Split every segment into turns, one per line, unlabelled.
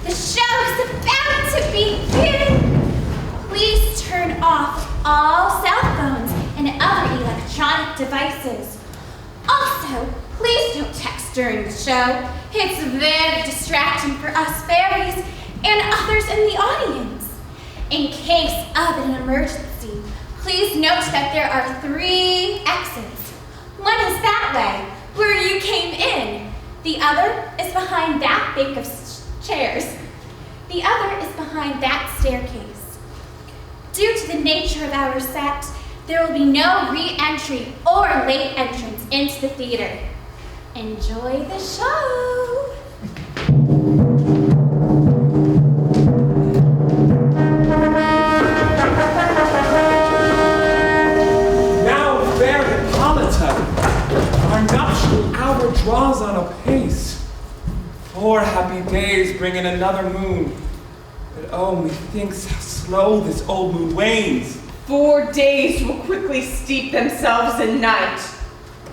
The show's about to begin. Please turn off all cell phones and other electronic devices. Also, please don't text during the show. It's very distracting for us fairies and others in the audience. In case of an emergency, please note that there are 3 exits. One is that way, where you came in. The other is behind that bank of chairs. The other is behind that staircase. Due to the nature of our set, there will be no re-entry or late entrance into the theater. Enjoy the show!
Now, fair Hippolyta, our nuptial hour draws on apace. 4 happy days bring in another moon. But oh, methinks how slow this old moon wanes.
4 days will quickly steep themselves in night.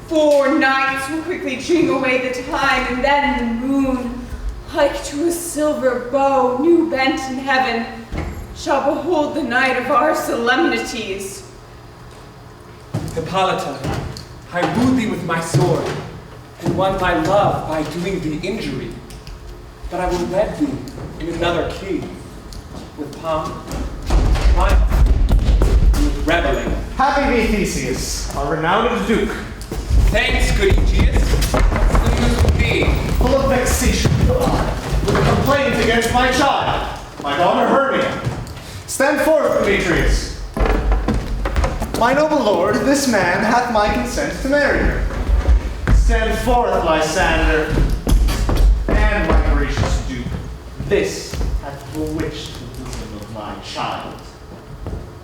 4 nights will quickly dream away the time, and then the moon, like to a silver bow new bent in heaven, shall behold the night of our solemnities.
Hippolyta, I wooed thee with my sword, and won thy love by doing thee injury. But I will wed thee in another key, with pomp, triumph, and with reveling.
Happy be Theseus, our renowned Duke.
Thanks, good Aegeus. What's the news with thee?
Full of vexation, with a complaint against my child, my daughter Hermia. Stand forth, Demetrius. My noble lord, this man hath my consent to marry her. Stand forth, Lysander. And my gracious Duke, this hath bewitched the bosom of my child.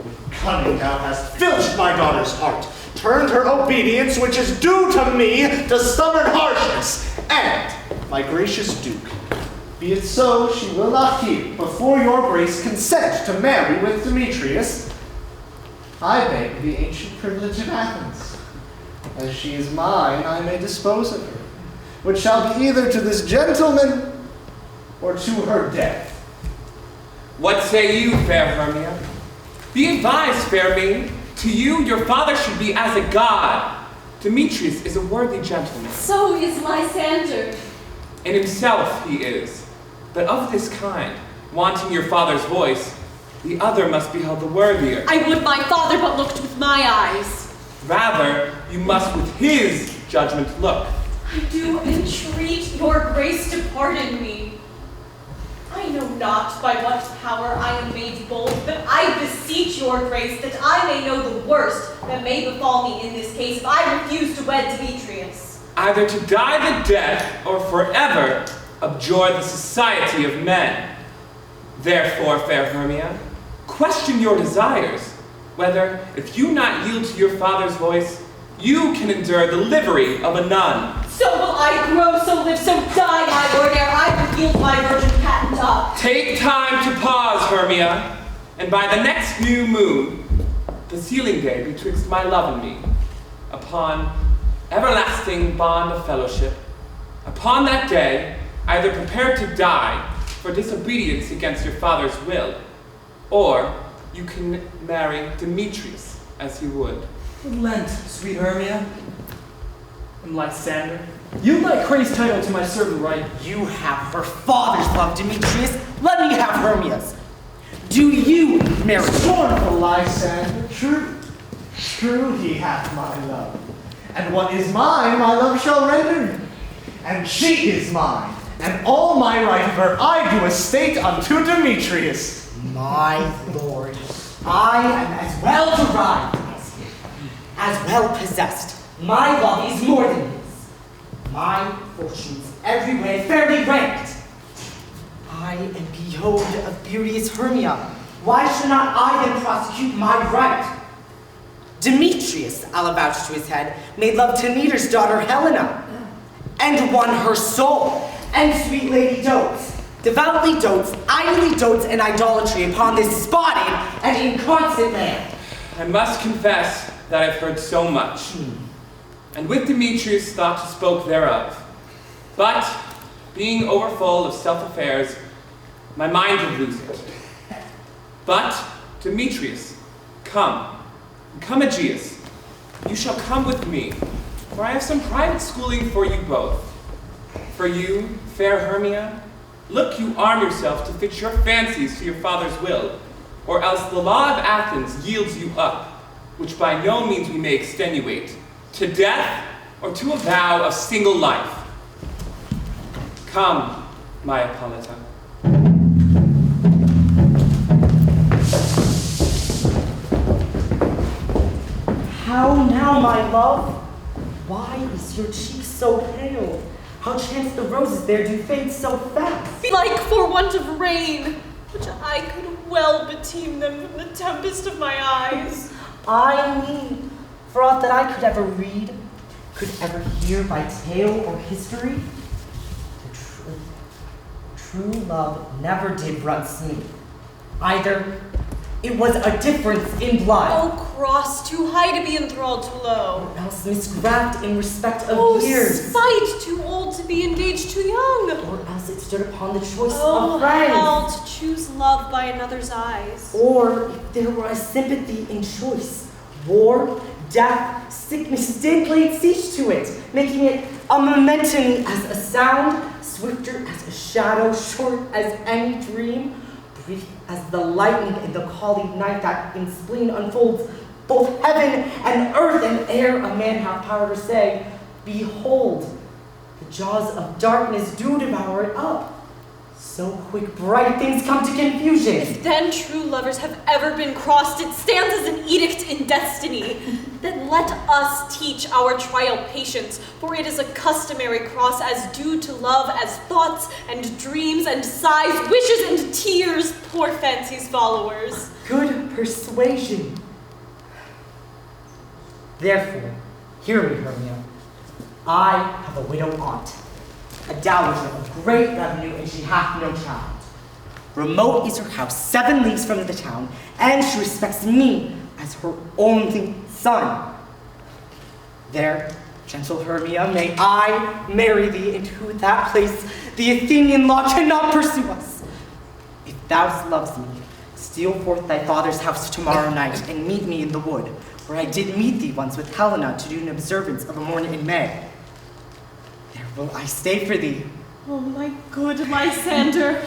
With cunning thou hast filched my daughter's heart, turned her obedience, which is due to me, to stubborn harshness. And, my gracious Duke, be it so she will not hear, before your grace consent to marry with Demetrius, I beg the ancient privilege of Athens. As she is mine, I may dispose of her, which shall be either to this gentleman or to her death.
What say you, fair Hermia? Be advised, fair maiden. To you, your father should be as a god. Demetrius is a worthy gentleman.
So is Lysander.
In himself he is, but of this kind, wanting your father's voice, the other must be held the worthier.
I would my father but looked with my eyes.
Rather, you must with his judgment look.
I do entreat your grace to pardon me. I know not by what power I am made bold, but I beseech your grace that I may know the worst that may befall me in this case if I refuse to wed Demetrius.
Either to die the death or forever abjure the society of men. Therefore, fair Hermia, question your desires, whether, if you not yield to your father's voice, you can endure the livery of a nun.
So will I grow, so live, so die, my lord, ere I will yield my virgin patent up.
Take time to pause, Hermia, and by the next new moon, the sealing day betwixt my love and me, upon everlasting bond of fellowship, upon that day, either prepare to die for disobedience against your father's will, or you can marry Demetrius as you would.
Relent, sweet Hermia. And Lysander, yield thy crazed title to my servant right.
You have her father's love, Demetrius. Let me have Hermia's. Do you marry?
Scornful Lysander, true he hath my love. And what is mine, my love shall render me. And she is mine, and all my right of her I do estate unto Demetrius.
My lord, I am as well derived as him, as well possessed. My love is more than his. My fortunes every way fairly ranked. I am behoved of beauteous Hermia. Why should not I then prosecute my right? Demetrius, I'll vouch to his head, made love to Neater's daughter Helena, and won her soul. And sweet lady dotes, devoutly dotes, idly dotes in idolatry upon this spotted and inconstant man.
I must confess that I've heard so much, and with Demetrius thought to spoke thereof. But, being overfull of self-affairs, my mind would lose it. But, Demetrius, come, Aegeus, you shall come with me, for I have some private schooling for you both. For you, fair Hermia, look you arm yourself to fit your fancies to your father's will, or else the law of Athens yields you up, which by no means we may extenuate, to death or to a vow of single life. Come, my Hippolyta.
How now, my love? Why is your cheek so pale? How chance the roses there do fade so fast?
Like for want of rain, which I could well beteem them from the tempest of my eyes.
I mean, for aught that I could ever read, could ever hear by tale or history, the true love never did run smooth. Either it was a difference in blood,
Oh, cross too high to be enthralled too low.
or else misgraft in respect of years,
Spite too old to be engaged too young.
or else it stood upon the choice
Oh,
of friends.
hell, to choose love by another's eyes.
Or if there were a sympathy in choice, war, death, sickness did lay siege to it, making it a momentum as a sound, swifter as a shadow, short as any dream, brief as the lightning in the calling night that in spleen unfolds both heaven and earth and air. A man have power to say, behold, the jaws of darkness do devour it up. So quick, bright things come to confusion.
If then true lovers have ever been crossed, it stands as an edict in destiny. Then let us teach our trial patience, for it is a customary cross as due to love as thoughts and dreams and sighs, wishes and tears, poor fancy's followers.
Good persuasion. Therefore, hear me, Hermia. I have a widow aunt, a dowager of great revenue, and she hath no child. Remote is her house, 7 leagues from the town, and she respects me as her only son. There, gentle Hermia, may I marry thee into that place the Athenian law cannot pursue us. If thou lovest me, steal forth thy father's house tomorrow night, and meet me in the wood, where I did meet thee once with Helena to do an observance of a morning in May. There will I stay for thee.
Oh, my good Lysander,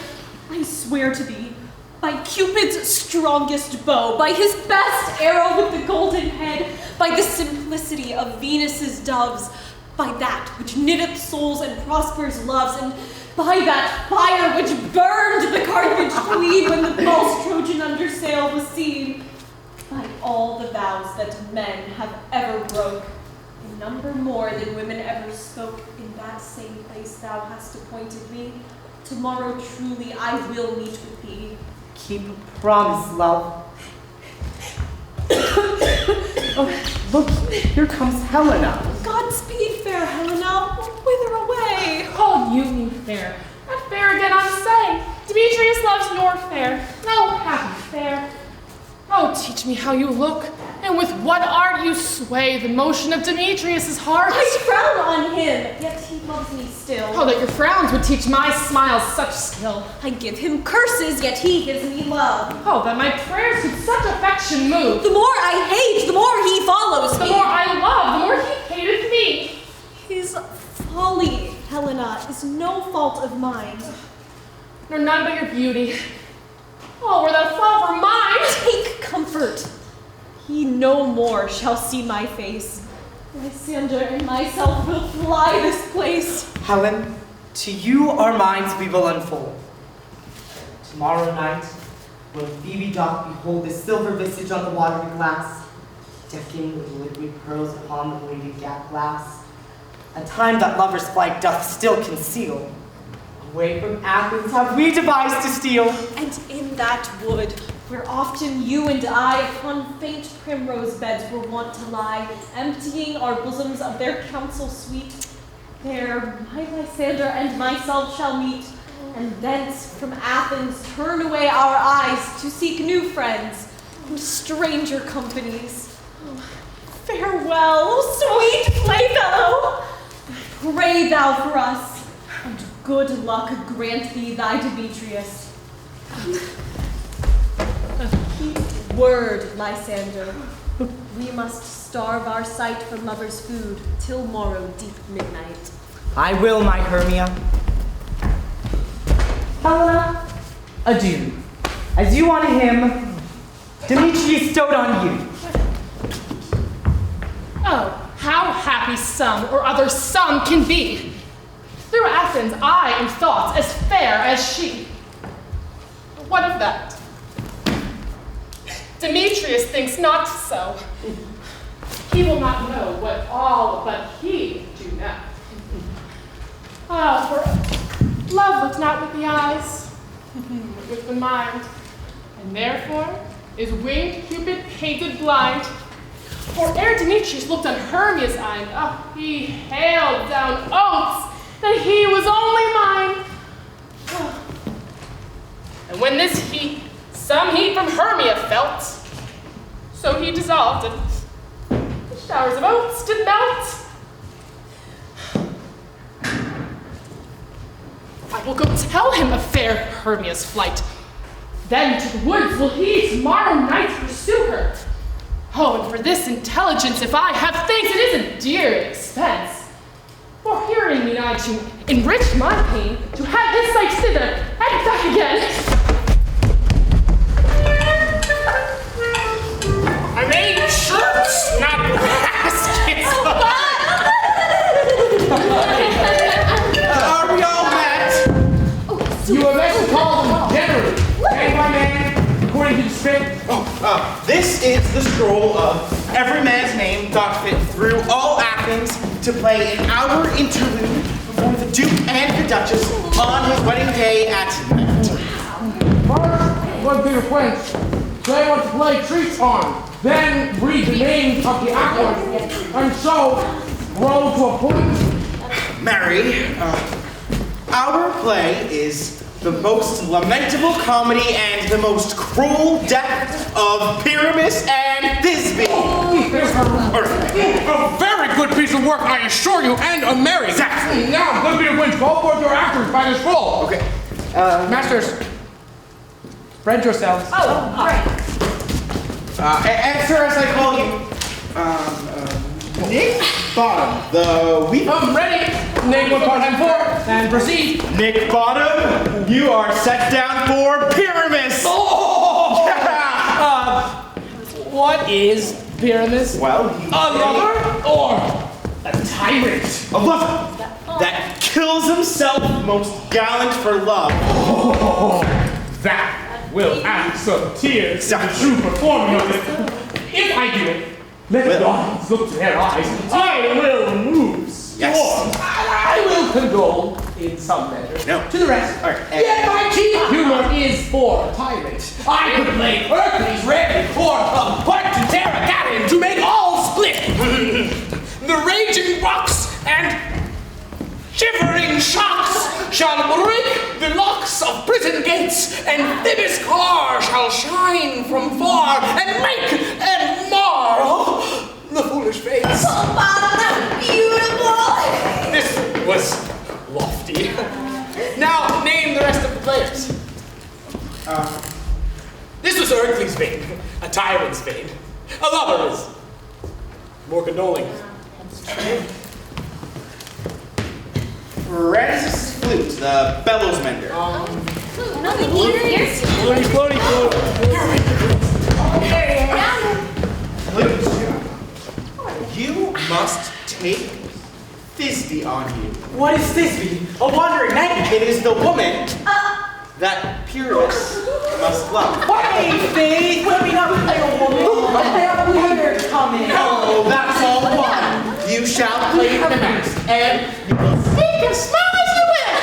I swear to thee, by Cupid's strongest bow, by his best arrow with the golden head, by the simplicity of Venus's doves, by that which knitteth souls and prospers loves, and by that fire which burned the Carthage queen when the false Trojan under sail was seen, by all the vows that men have ever broke, in number more than women ever spoke, in that same place thou hast appointed me, tomorrow truly I will meet with thee.
Keep promise, love. Oh, look, here comes Helena.
Godspeed, fair Helena. Whither away?
Called you me fair. Not fair again, I say. Demetrius loves nor fair. No happy fair. Oh, teach me how you look, and with what art you sway the motion of Demetrius's heart.
I frown on him, yet he loves me still.
Oh, that your frowns would teach my smiles such skill.
I give him curses, yet he gives me love.
Oh, that my prayers with such affection move.
The more I hate, the more he follows
The
me.
more I love, the more he hateth me.
His folly, Helena, is no fault of mine.
Nor none but your beauty. Oh, were that fault were mine!
Take comfort. He no more shall see my face. Lysander and myself will fly this place.
Helen, to you our minds we will unfold. Tomorrow night, when Phoebe doth behold the silver visage on the watery glass, decking with liquid pearls upon the bladed glass, a time that lover's flight doth still conceal, away from Athens have we devised to steal.
And in that wood, where often you and I upon faint primrose beds were wont to lie, emptying our bosoms of their counsel sweet, there my Lysander and myself shall meet, and thence from Athens turn away our eyes to seek new friends and stranger companies. Oh, farewell, sweet playfellow! Pray thou for us, and good luck grant thee thy Demetrius. Keep word, Lysander. We must starve our sight for lovers' food till morrow deep midnight.
I will, my Hermia. Helena, adieu. As you on him, Demetrius stowed on you.
Oh, how happy some or other some can be. Through Athens, I am thought as fair as she. What of that? Demetrius thinks not so. He will not know what all but he do know. Ah, for love looks not with the eyes, but with the mind, and therefore is winged Cupid painted blind. For ere Demetrius looked on Hermia's eye, he hailed down oaths that he was only mine. And when this heat, some heat from Hermia felt, so he dissolved, and the showers of oats did melt. I will go tell him of fair Hermia's flight. Then to the woods will he tomorrow night pursue her. Oh, and for this intelligence, if I have thanks, it is a dear expense. For hearing me I to enrich my pain, to have his sight thither and back again. I made shirts, not baskets.
Are we all met?
You are meant to call them generally. Man by man, according to the script.
This is the scroll of every man's name got fit through all Athens to play an hour interlude before the Duke and the Duchess on his wedding day at night.
First, one bigger French. They want to play Treats on. Then read the names of the actors, and so roll to a point.
Mary, our play is the most lamentable comedy and the most cruel death of Pyramus and Thisbe.
A very good piece of work, I assure you, and a merry.
Exactly.
Now, good bit of wins. Go forth your actors by the scroll.
Okay.
Masters, spread yourselves.
Answer as I call you. Nick Bottom, the weep.
I'm ready. Name what part I'm for, and proceed.
Nick Bottom, you are set down for Pyramus.
What is Pyramus?
Well,
A lover or a tyrant?
a lover that kills himself most gallant for love.
That will add some tears to the true performing of it. If I do it, let the audience look to their eyes. I will move storm.
Yes.
I will condole in some measure.
No.
To the rest.
All right.
Yet my chief humor is for a tyrant. I could play Hercules rarely for a part to Terragatin to make all split.
The raging rocks and shivering shocks shall break the locks of prison gates, and Thibis' car shall shine from far and make and mar the foolish face.
Oh, Bob, that's beautiful.
This was lofty. Now name the rest of the players. This was Hercules' vein, a tyrant's vein. A lover's more condoling.
Francis' flute, the bellows mender. You must take Thisbe on you.
What is Thisbe? A wandering knight?
It is the woman that Pyrrhus must love.
Hey, Faith! Let me not play a woman! I have a leader coming!
No, that's all one. You shall play Pyramus, and you will sing as small as you will.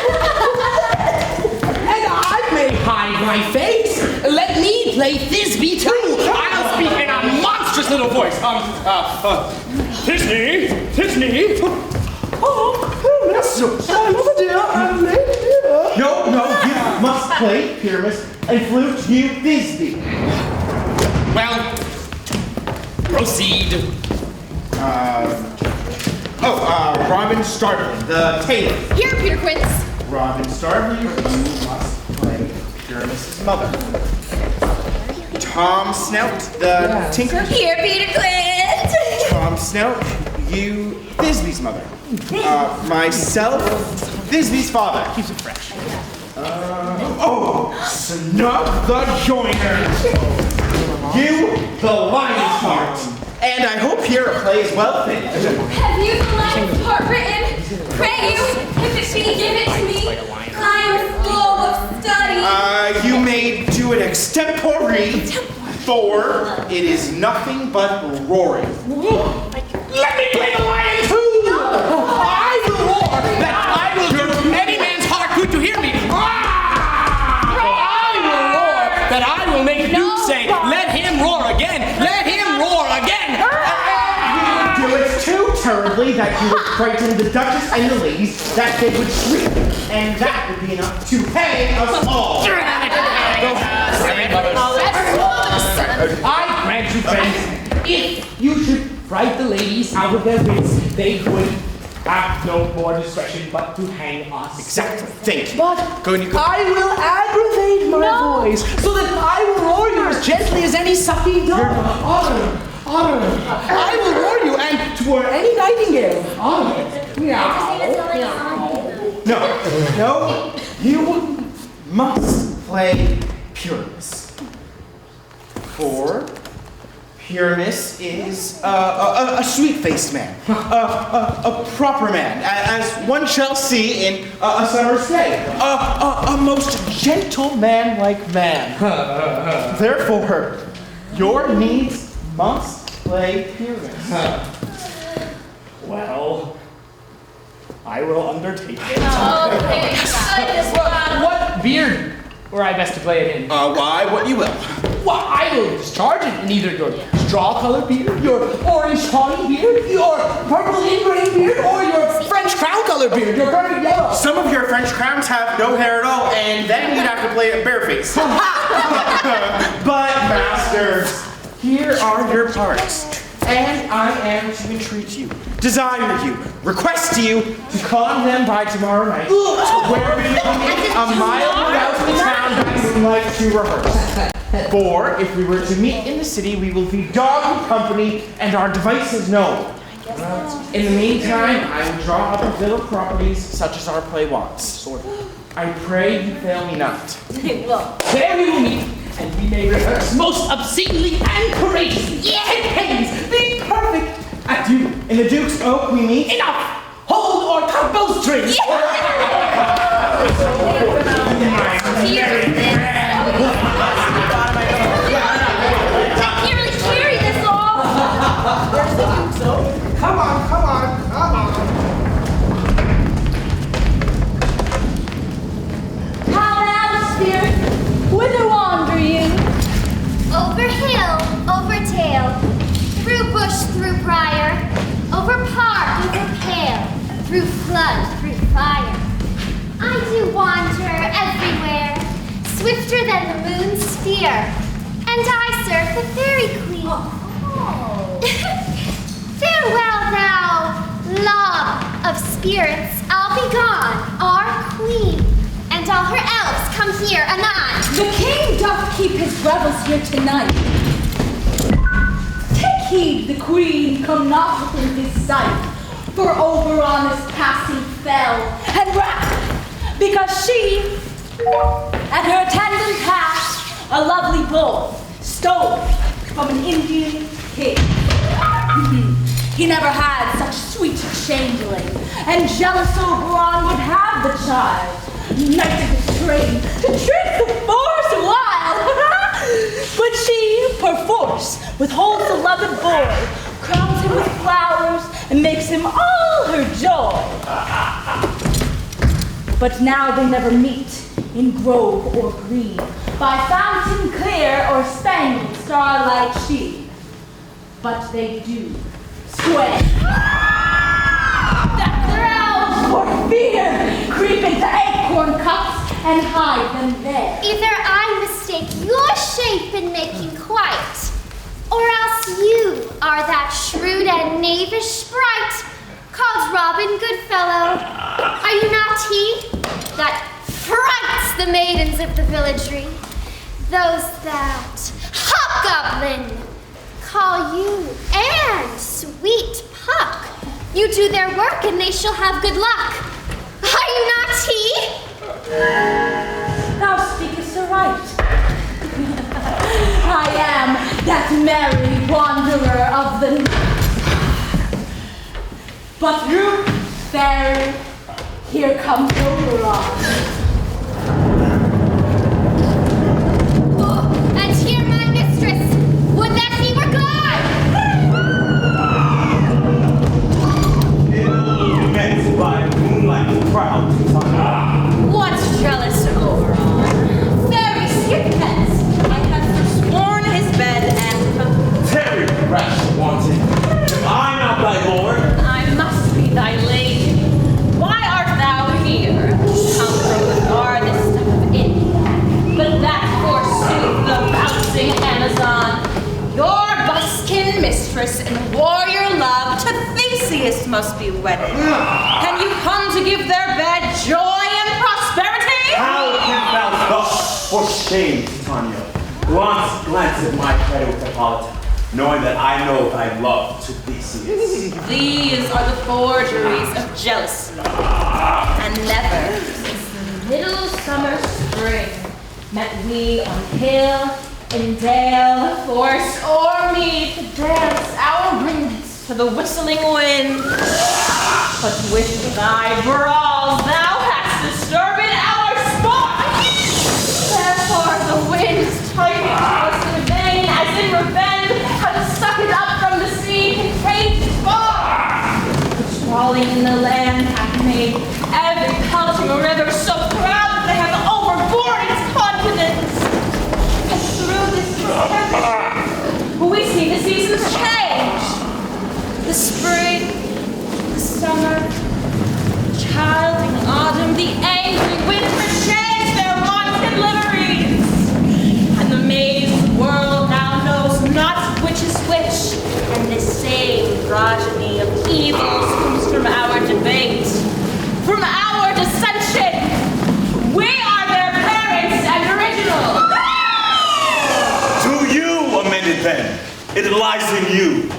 And I may hide my face. Let me play Thisbe too. I'll speak in a monstrous little voice. Tisney. Oh, that's so
No, you must play Pyramus and flute you Thisbe.
Well, proceed.
Robin Starveling, the tailor.
Here, Peter Quince.
Robin Starveling, you must play Pyramus' mother. Tom Snout, the tinker.
Here, Peter Quint.
Tom Snout, you Thisby's mother. Myself, Thisby's father. Keeps it fresh. Snug the joiner. You, the lion's heart. And I hope here a play is well finished.
Have you the lion's part written? Pray you, if it be, give it to me. I am full of study.
You may do it extempore, for it is nothing but roaring.
Let me play the lion too! I will roar that I will do any man's heart good to hear me. I will roar that I will make Duke say, let him roar again, let him roar again.
You would do it too terribly that you would frighten the Duchess and the ladies that they would shriek, and that would be enough to hang us all.
I grant you, friends, if you should fright the ladies out of their wits, they would have no more discretion but to hang us.
Exactly. Thank you.
But I will aggravate my voice so that I will roar you as gently as any sucking dove.
Honor.
I will roar you and toward any nightingale.
No, you must play Pyramus. For Pyramus is a sweet-faced man, a proper man, as one shall see in a summer's day, a most gentleman-like man. Therefore, your needs must play Pyramus.
Well, I will undertake it. What beard were I best to play it in?
Why, what you will.
Well, I will discharge it in either your straw-colored beard, your orange tawny beard, your purple ingrain beard, or your French crown-colored beard, your perfect yellow.
Some of your French crowns have no hair at all, and then you'd have to play it bareface. But, masters, here are your parts. And I am to entreat you, desire you, request you to con them by tomorrow night, where we will meet a mile out the town by moonlight to rehearse. For if we were to meet in the city, we will be dogged with company and our devices known. In the meantime, I will draw up a bill of properties such as our play wants. I pray you fail me not.
There we will meet, and we may rehearse most obscenely and courageously. It pays the perfect adieu.
In the Duke's Oak we meet.
Enough! Hold or cut bowstrings!
I can't really carry this all.
Where's the Duke's Oak? Come on.
How now, spirit? Whither wander you? Over hill, over tale, through bush, through briar, over park, over pale, through flood, through fire. I do wander everywhere, swifter than the moon's sphere, and I serve the fairy queen. Farewell, thou love of spirits, I'll be gone, our queen, and all her elves come here anon.
The king doth keep his revels here tonight. Take heed the queen come not within his sight, for over on his passing fell and wrath, because she, at her attendant passed, a lovely bull, stole from an Indian king. He never had such sweet changeling, and jealous Oberon would have the child, knighted his train, to trick the forest wild. But she, perforce, withholds the loved boy, crowns him with flowers, and makes him all her joy. But now they never meet in grove or green, by fountain clear or spangled starlight sheen. But they do swear that their elves for fear creep into acorn cups and hide them there.
Either I mistake your shape in making quite, or else you are that shrewd and knavish sprite called Robin Goodfellow. Are you not he that frights the maidens of the villagery, those that hobgoblin call you and sweet Puck. You do their work and they shall have good luck. Are you not he?
Thou speakest aright. I am that merry wanderer of the night. But you, fairy, here comes Oberon.
And here my mistress, would that he were gone!
Met by moonlight proud Titania.
What's jealous Oberon? Very skipheads. I have forsworn his bed and
Terry, rash wanted. Am I not thy lord?
I must be thy lady. Why art thou here? Come from the farthest step of India. But that forsooth the bouncing Amazon. Your buskin mistress and warrior love to Theseus must be wedded. Can you come to give their bed joy and prosperity?
How canst thou thus? For shame, Titania. Glance at my cradle with Hippolyta, knowing that I know thy love to Theseus.
These are the forgeries of jealousy. And never, since the middle summer spring, met we on hill, in dale, forest, or mead to dance our rings to the whistling wind. But with thy brawls thou hast disturbed our sport. Therefore the winds tightening to us in vain, as in revenge, have sucked it up from the sea, contained its far. Which falling in the land hath made every pelting river so proud that they have overborne its confidence. And through this temperature, we see the seasons change. The spring, the summer, childing autumn, the angry winter change their wonted liveries. And the mazed world now knows not which is which, and this same progeny of evils comes from our debate, from our dissension. We are their parents and original.
Do you amend it then? It lies in you.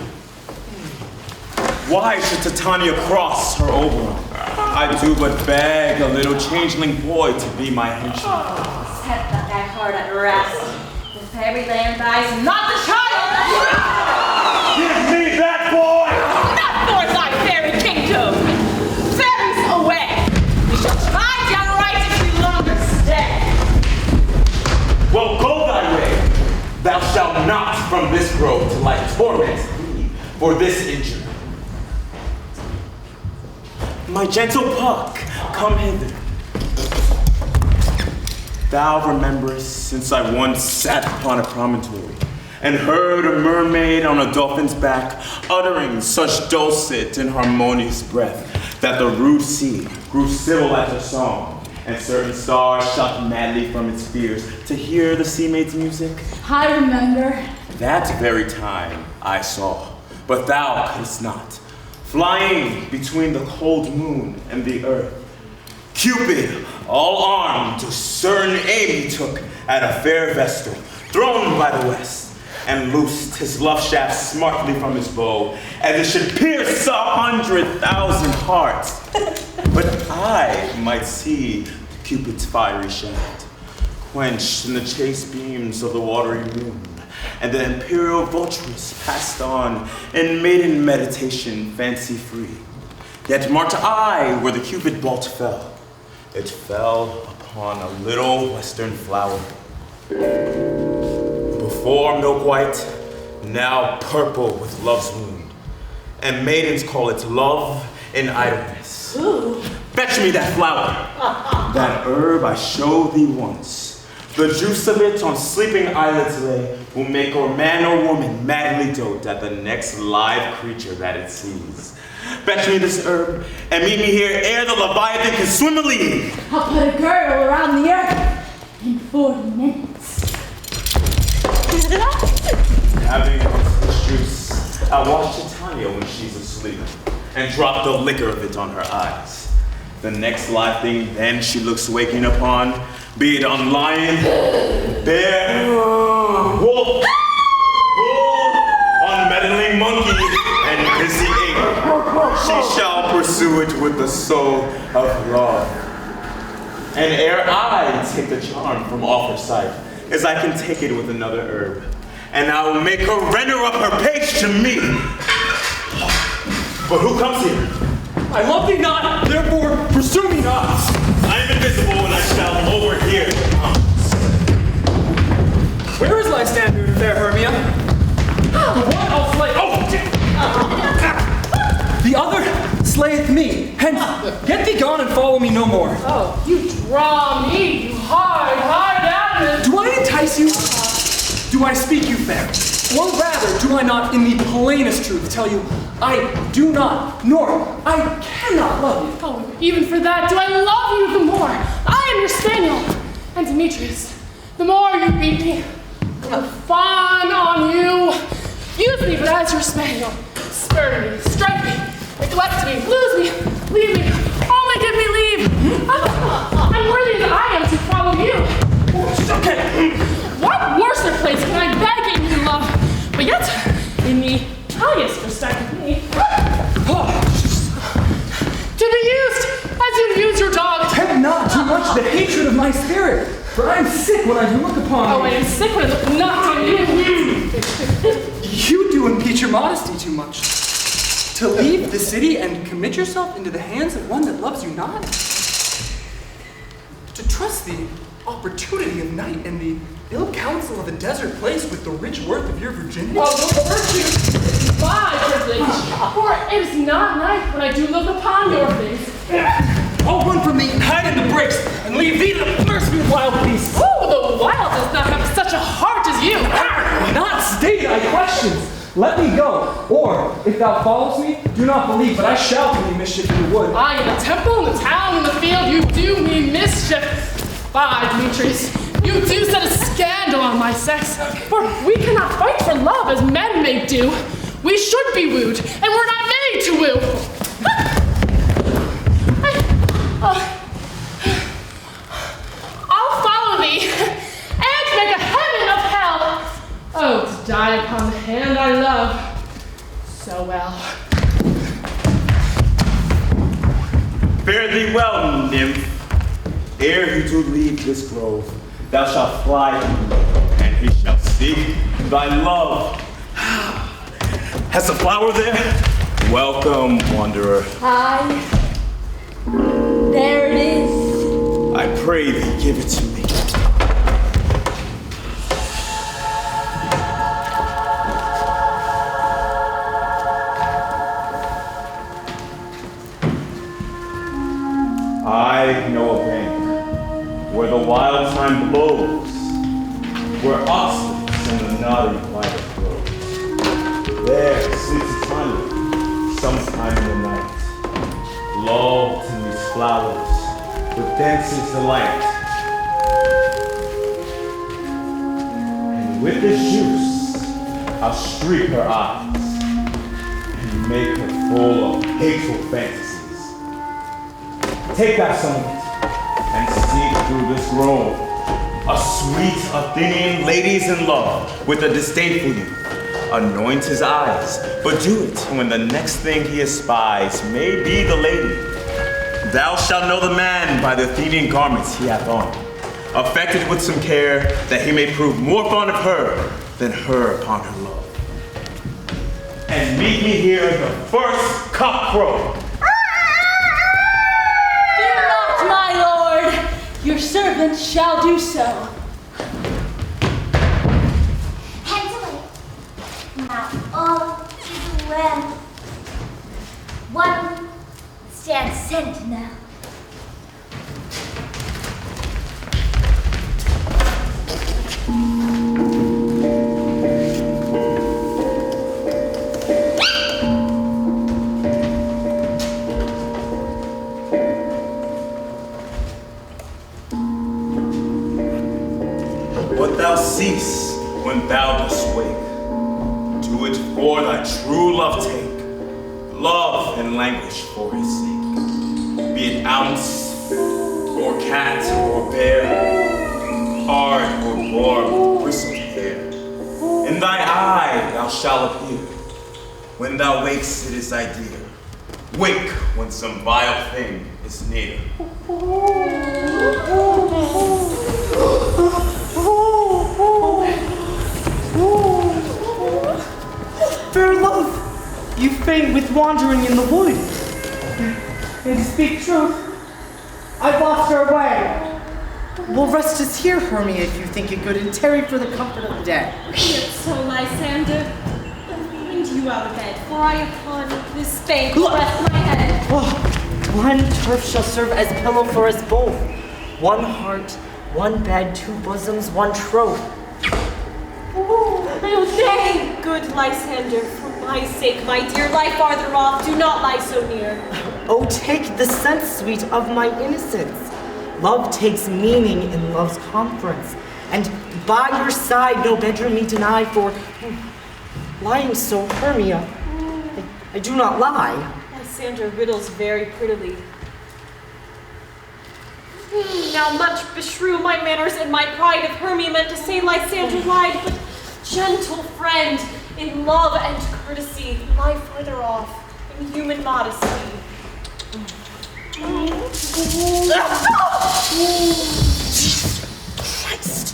Why should Titania cross her Oberon? I do but beg a little changeling boy to be my henchman.
Set that thy heart at rest. The fairyland buys not the child.
Give me that boy!
Not for thy fairy kingdom. Fairies away. We shall try downright if we longer stay.
Well, go thy way. Thou shalt not from this grove to like torment thee for this injury. My gentle Puck, come hither. Thou rememberest since I once sat upon a promontory and heard a mermaid on a dolphin's back uttering such dulcet and harmonious breath that the rude sea grew civil at her song, and certain stars shot madly from its spheres to hear the sea maid's music.
I remember.
That very time I saw, but thou couldst not. Flying between the cold moon and the earth, Cupid, all armed, to certain aim he took at a fair vestal, thrown by the west, and loosed his love shaft smartly from his bow, as it should pierce 100,000 hearts. But I might see Cupid's fiery shaft, quenched in the chaste beams of the watery moon, and the imperial vulturess passed on in maiden meditation fancy-free. Yet marked I where the Cupid bolt fell. It fell upon a little western flower, before milk white, now purple with love's wound, and maidens call it love in idleness.
Ooh.
Fetch me that flower, that herb I showed thee once. The juice of it on sleeping eyelids lay will make or man or woman madly dote at the next live creature that it sees. Fetch me this herb and meet me here ere the Leviathan can swim a league.
I'll put a girdle around the earth in 40 minutes.
Having this juice, I wash Titania when she's asleep and drop the liquor of it on her eyes. The next live thing then she looks waking upon Be it on lion, bear, wolf, bull, on meddling monkey, and busy ape, she shall pursue it with the soul of love. And ere I take the charm from off her sight, as I can take it with another herb, and I will make her render up her page to me. But who comes here?
I love thee not, therefore pursue me not.
I am invisible and I shall overhear the comes.
Where is thy standard, fair Hermia? The one I'll slay. The other slayeth me. Hence, get thee gone and follow me no more.
Oh, you draw me, you hard adamant.
Do I entice you? Do I speak you fair? Or rather, do I not in the plainest truth tell you, I do not, nor I cannot love you?
Oh, even for that, do I love you the more? I am your spaniel. And Demetrius, the more you beat me, the more fawn on you. Use me but as your spaniel. Spur me, strike me, neglect me, lose me, leave me. Only give me leave. Unworthy as I am to follow you.
Okay.
What worser place can I beg in your love, but yet in the highest respect of me? To be used as you use your dog.
Tempt not too much the hatred of my spirit, for I am sick when I do look upon you.
Oh, I am sick when I look not on you.
You do impeach your modesty too much. To leave the city and commit yourself into the hands of one that loves you not? To trust the opportunity of night and the ill counsel of a desert place with the rich worth of your virginity?
Oh, the virtue is my privilege, for it is not night when I do look upon your face.
I'll run from thee and hide in the brakes and leave thee to the mercy of wild beasts.
Oh, the wild does not have such a heart as you.
Not state thy questions. Let me go, or if thou followest me, do not believe, but I shall do thee mischief in the wood.
I in the temple, in the town, in the field, you do me mischief. Bye, Demetrius. You do set a scandal on my sex, for we cannot fight for love as men may do. We should be wooed, and we're not made to woo. I'll follow thee, and make a heaven of hell. Oh, to die upon the hand I love so well.
Fare thee well, nymph. Ere you do leave this grove, thou shalt fly, and he shall seek thy love. Has the flower there? Welcome, wanderer.
Aye. There it is.
I pray thee, give it to me. I know a bank where the wild time blows, where oxleys and the naughty violet grows. There sleeps Titania, sometime in the night, lulled in these flowers with dancing delight. And with this juice, I'll streak her eyes and make her full of hateful fantasies. Take that summit and seek through this grove a sweet Athenian ladies in love with a disdainful youth. Anoint his eyes, but do it when the next thing he espies may be the lady. Thou shalt know the man by the Athenian garments he hath on, affected with some care that he may prove more fond of her than her upon her love. And meet me here at the first cock crow.
My lord, your servant shall do so.
Hands away. Now all is well. One stands sentinel.
What thou seest when thou dost wake, do it for thy true love take. Love and languish for his sake. Be it ounce, or cat, or bear, thou shalt appear. When thou wakes, it is thy dear. Wake when some vile thing is near.
Fair love, you faint with wandering in the wood. And to speak truth, I've lost our way. We'll rest us here, Hermia, if you think it good, and tarry for the comfort of the day.
Be it so, Lysander. Find you out of bed, for I upon this bank rest my head.
Oh, one turf shall serve as pillow for us both. One heart, one bed, two bosoms, one troth.
Oh, nay, good Lysander, for my sake, my dear, lie farther off, do not lie so near.
Oh, take the sense, sweet, of my innocence. Love takes meaning in love's conference, and by your side no bedroom me deny, for lying so, Hermia, I do not lie.
Lysander riddles very prettily. Now much beshrew my manners and my pride if Hermia meant to say Lysander lied, but gentle friend, in love and courtesy, lie further off in human modesty.
Jesus Christ!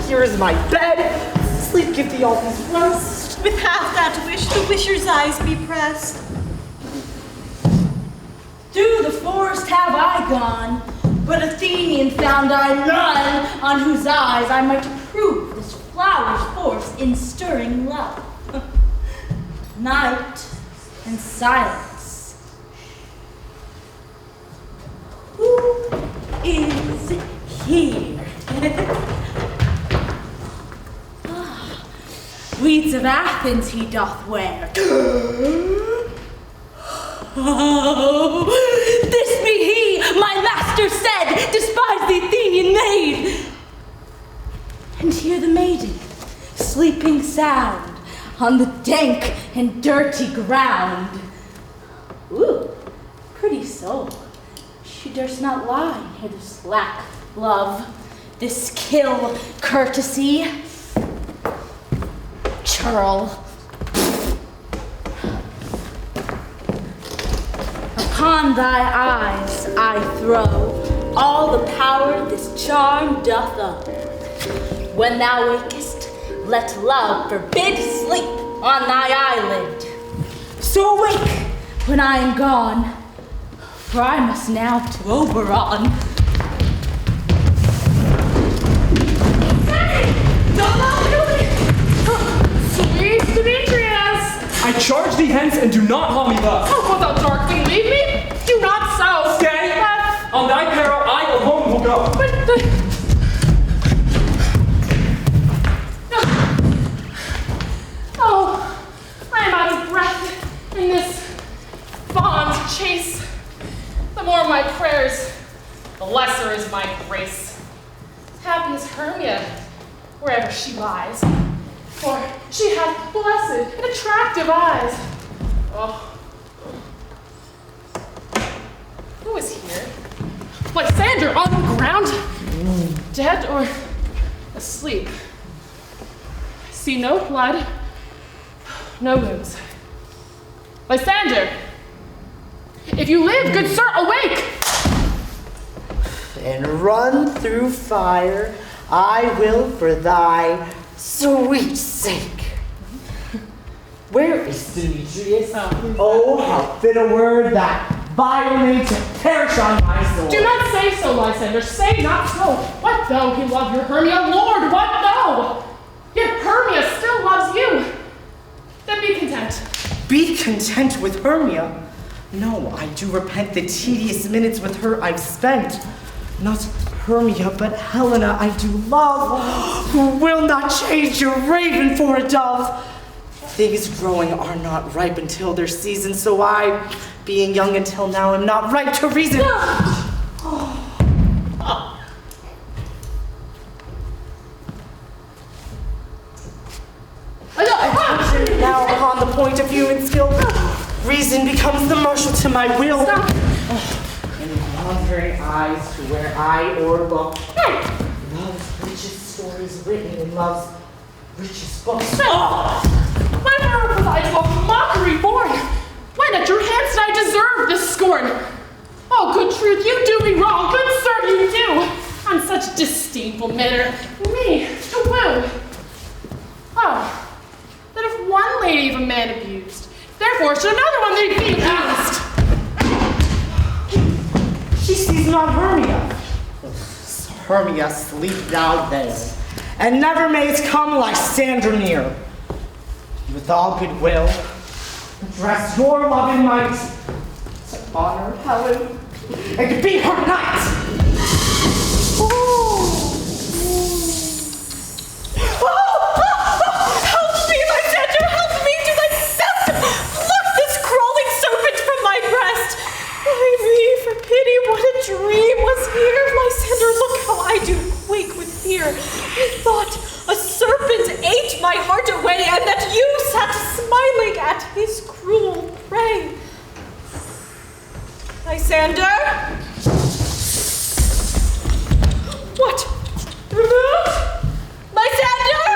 Here is my bed. Sleep give thee all this rest.
With half that wish, the wisher's eyes be pressed.
Through the forest have I gone, but Athenian found I none on whose eyes I might prove this flower's force in stirring love. Night and silence. Who is here? Weeds of Athens he doth wear. Oh, this be he, my master said, despise the Athenian maid. And hear the maiden, sleeping sound, on the dank and dirty ground. Ooh, pretty soul. She durst not lie near this lack love, this kill courtesy. Churl. Upon thy eyes I throw all the power this charm doth owe. When thou wakest, let love forbid sleep on thy eyelid. So wake when I am gone, for I must now to Oberon.
Sweet Demetrius!
I charge thee hence and do not harm me thus.
Oh, wilt thou darkly leave me? Do not so.
Stay! On thy peril, I alone will go.
But oh, I am out of breath in this fond chase. The more my prayers, the lesser is my grace. Happy is Hermia, wherever she lies, for she hath blessed and attractive eyes. Oh. Who is here? Lysander on the ground? Dead or asleep? I see no blood, no wounds. Lysander! If you live, good sir, awake!
And run through fire, I will for thy sweet sake. Where is Demetrius? Oh, how fit a word that vile name to perish on my soul.
Do not say so, Lysander, say not so. What though he love your Hermia? Lord, what though? Yet Hermia still loves you. Then be content.
Be content with Hermia? No, I do repent the tedious minutes with her I've spent. Not Hermia, but Helena I do love, who will not change your raven for a dove. Things growing are not ripe until their season, so I, being young until now, am not ripe to reason. Now upon the point of human skill, reason becomes the marshal to my will.
Stop.
And wandering eyes to where I o'erlook. Love's richest stories written in love's richest books.
My heart was I to a mockery born. When at your hands did I deserve this scorn? Oh, good truth, you do me wrong. Good sir, you do. On such disdainful manner, me to woo. Oh, that if one lady of a man abused, therefore should another one they be abused.
She sees not Hermia. Hermia, sleep thou there, and never mayst come Lysander near. With all goodwill, address your love in might, to honor Helen, and to be her knight.
Help me, Lysander, help me, do thy best! Pluck this crawling serpent from my breast! Ay me, for pity, what a dream was here! Lysander, look how I do quake with fear. Methought a serpent ate my heart away, and that you sat smiling at his cruel prey. Lysander? What? Removed? Lysander?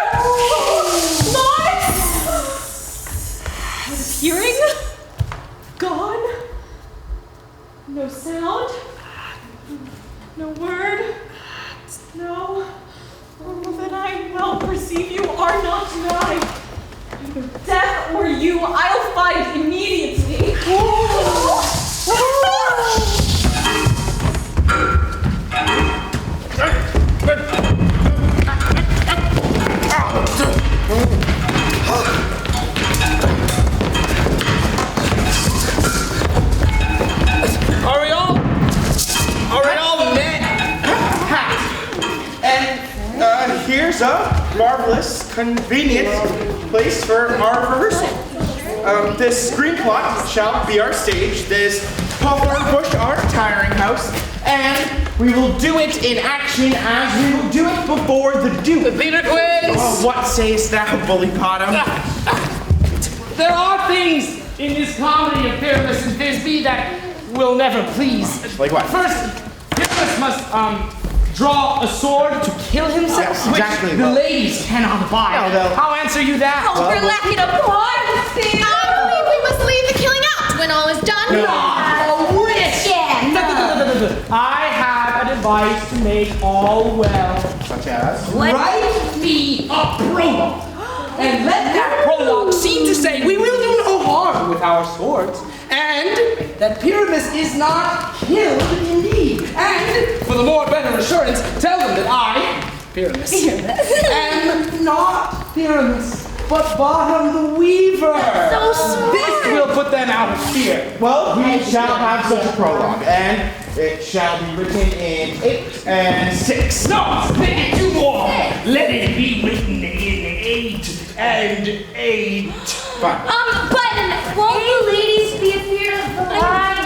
Lost? Disappearing? Gone? No sound? No word? No? Oh, then I well perceive you are not nigh. Either death or you I'll find immediately.
Are we all met? And here's a marvelous, convenient place for our rehearsal. This green plot shall be our stage, this hawthorn bush our tiring house, and we will do it in action as we will do it before the Duke.
The theater quiz!
Oh, what sayest thou, bully bottom?
There are things in this comedy of Pyramus and Thisbe that will never please.
Like what?
First, Pyramus must draw a sword to kill himself,
Yes, exactly.
which the ladies cannot buy.
No, they'll-
I'll answer you that.
Oh, we're lacking a part. I believe we must leave the killing out when all is done.
No,
Again.
I have a device to make all well.
Such as?
Write me a prologue, and let that prologue seem to say we will do no harm with our swords, and that Pyramus is not killed indeed. And for the more better assurance, tell them that I, Pyramus, am not Pyramus, but Bottom the Weaver.
So smart.
This will put them out of fear.
Well, we shall have such a prologue, and it shall be written in 8 and 6.
No, make it 2 more. Let it be written in 8 and 8.
Fine.
But won't the ladies be afeard of the lion? I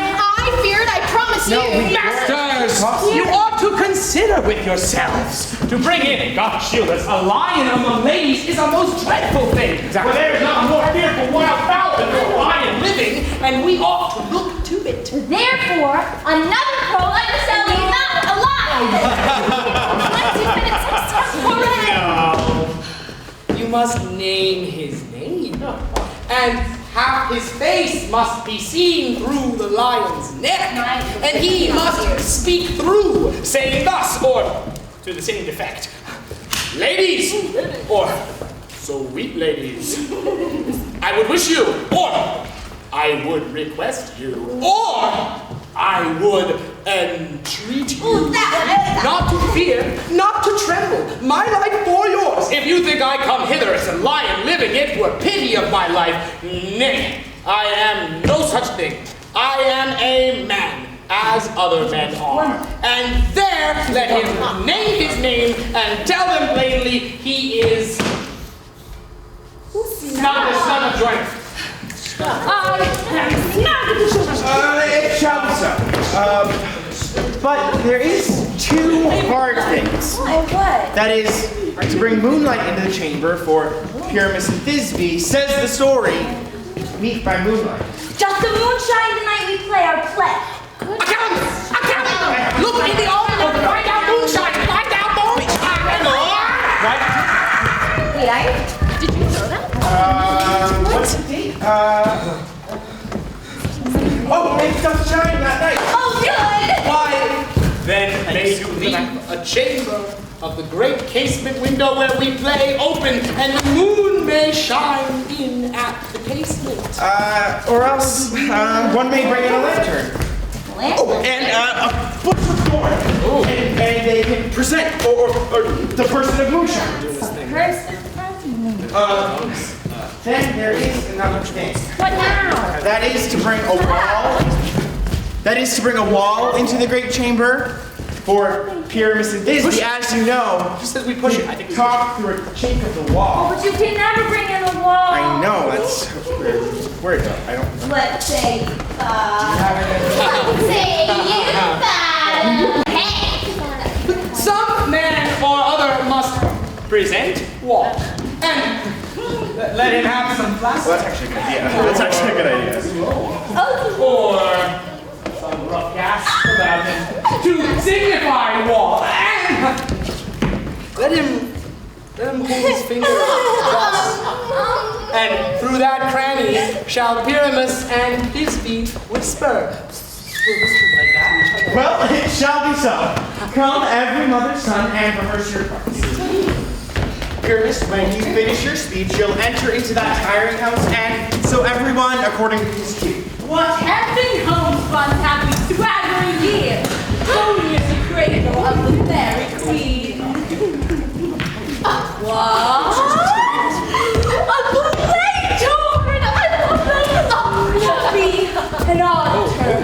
feared, I promise you.
Masters, you ought to consider with yourselves. To bring in, God shield us, a lion among ladies is a most dreadful thing.
Exactly.
For there is not more fearful wild fowl than a lion living, and we ought to look to it.
Therefore, another prologue to sell you not alive. 20 minutes already.
You must name his name, and half his face must be seen through the lion's neck, and he must speak through, saying thus, or to the same effect, ladies, or sweet ladies, I would wish you, or I would request you, or I would entreat you, not to fear, not to tremble, my life for yours. If you think I come hither as a lion living, it were pity of my life. Nay, I am no such thing. I am a man, as other men are. And there, let him name his name and tell them plainly he is not a son of joint.
It shall be so. But there is 2 hard things.
What?
That is, to bring moonlight into the chamber for Pyramus and Thisbe, says the story, meet by moonlight.
Just the moonshine the night we play our play.
Account! Look in the almanac! Find out moonshine! Find out moonshine!
Wait, did you know that?
What's the date? Oh, it does shine that night.
Oh, good!
Why, then may you leave a chamber of the great casement window where we play open, and the moon may shine in at the casement.
Or else, one may bring in a lantern. Oh, and a bush of thorn. And they can present, or the person of moonshine. Then there is another thing.
What now?
That is to bring a wall. That is to bring a wall into the great chamber for Pyramus and Thisbe. As you know,
Just as we push it, I think
talk through a chink of the wall.
But you can never bring in a wall.
I know, that's where though? I don't know.
Let's say, you
some man or other must present walk. And let him have some plastic.
Well, that's actually a good idea. That's actually a good idea.
Or some rough gas about him to signify walk. And let him hold his finger thus. And through that cranny shall Pyramus and Thisbe whisper. Like that.
Well, it shall be so. Come, every mother's son, and rehearse your parts. Pyramus, when you finish your speech, you'll enter into that tiring house, and so everyone according to his cue.
What effing homespun have we swaggering here? Only as the cradle of the fairy queen. What? A play torn! I love that! Be an altar.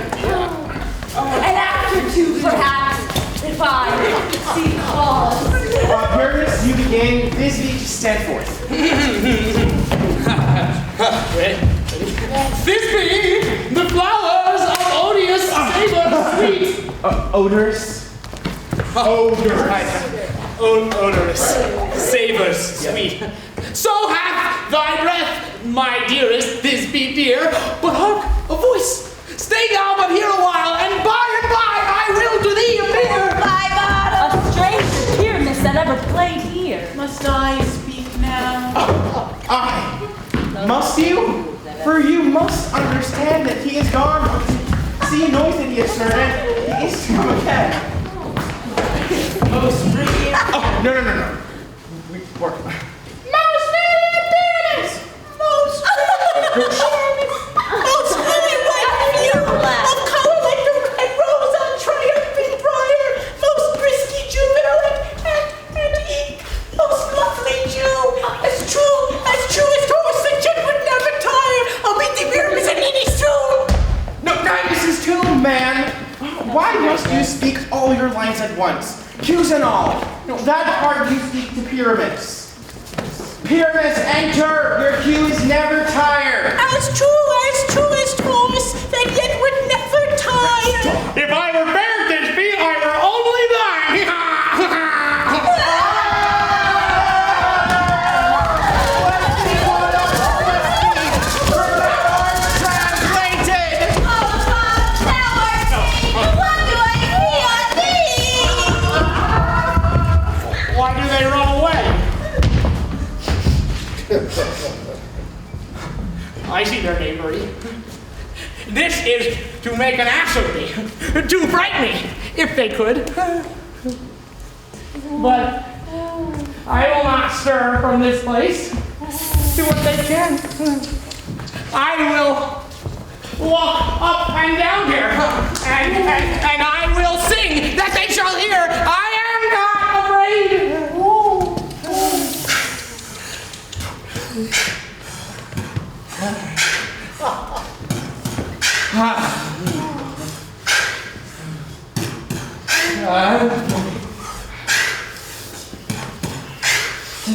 An act or two, perhaps, if I see cause.
Pyramus, you begin. Thisbe, stand forth.
Thisbe, the flowers of odious savor sweet.
Odorous?
Odorous. Savors sweet. So hath thy breath, my dearest Thisbe dear. But hark, a voice. Stay thou but here a while, and by I will to thee appear.
A strange Pyramus that ever played here.
Must I speak now?
I. Must you? For you must understand that he is gone. See, anointed he is, sir, and he is to come again.
Most brilliant.
Oh, no. We work.
Most brilliant Pyramus! Most brilliant Pyramus! Most brilliant white field of color like the red rose on triumphant briar! Most brisky juvenile and eke! Most lovely Jew! As true as horse the jet would never tire! I'll meet the Pyramus and eat his tomb!
No, this is too, man. Why must you speak all your lines at once? Cues and all. No, that part you speak to Pyramus. Pyramus, enter! Your cue is never tired.
As true as horse that yet would never tire!
If I were fair, Thisbe, I were only thine. Why do they run away? I see their knavery. This is to make an ass of me, to frighten me, if they could. But I will not stir from this place. Do what they can. I will walk up and down here, and I will sing that they shall hear. I am not afraid.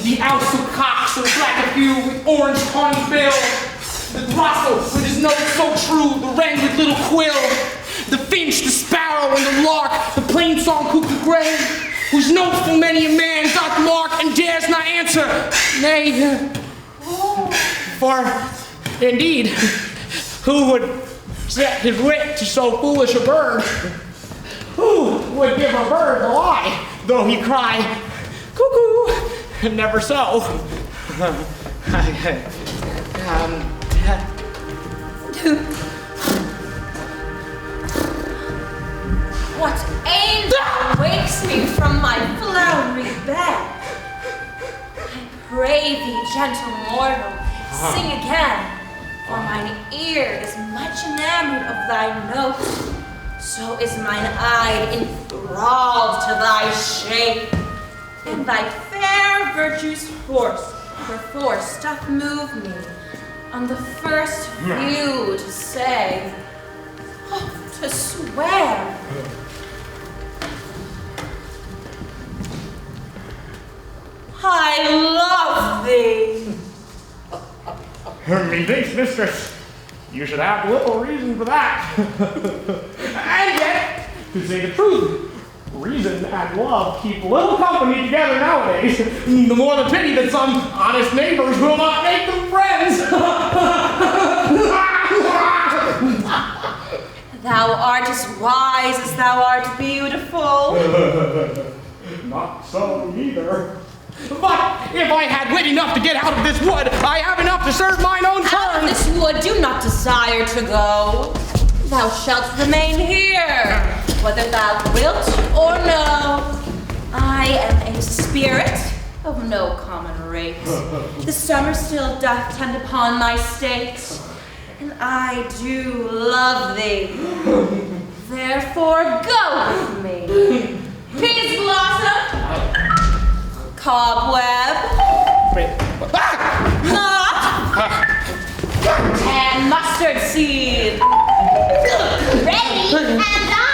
The ouse of cocks so black of hue with orange tawny bill, the throstle with his nose so true, the wren with little quill, the finch, the sparrow, and the lark, the plain song cuckoo gray, whose note full many a man doth mark and dares not answer, nay, for Indeed, who would set his wit to so foolish a bird? Who would give a bird the lie, though he cry, cuckoo, and never so?
What angel wakes me from my flowery bed? I pray thee, gentle mortal, sing again, for mine ear is much enamored of thy note. So is mine eye enthralled to thy shape, and thy fair virtue's force doth move me on the first view to say, to swear. I love thee.
Methinks, mistress, you should have little reason for that. And yet, to say the truth, reason and love keep little company together nowadays. The more the pity that some honest neighbors will not make them friends.
Thou art as wise as thou art beautiful.
Not so either. But if I had wit enough to get out of this wood, I have enough to serve mine own turn.
Out of this wood do not desire to go. Thou shalt remain here, whether thou wilt or no. I am a spirit of no common race. The summer still doth tend upon my state, and I do love thee. Therefore go with me. Peas blossom, cobweb, knot, and mustard seed.
Ready? And I.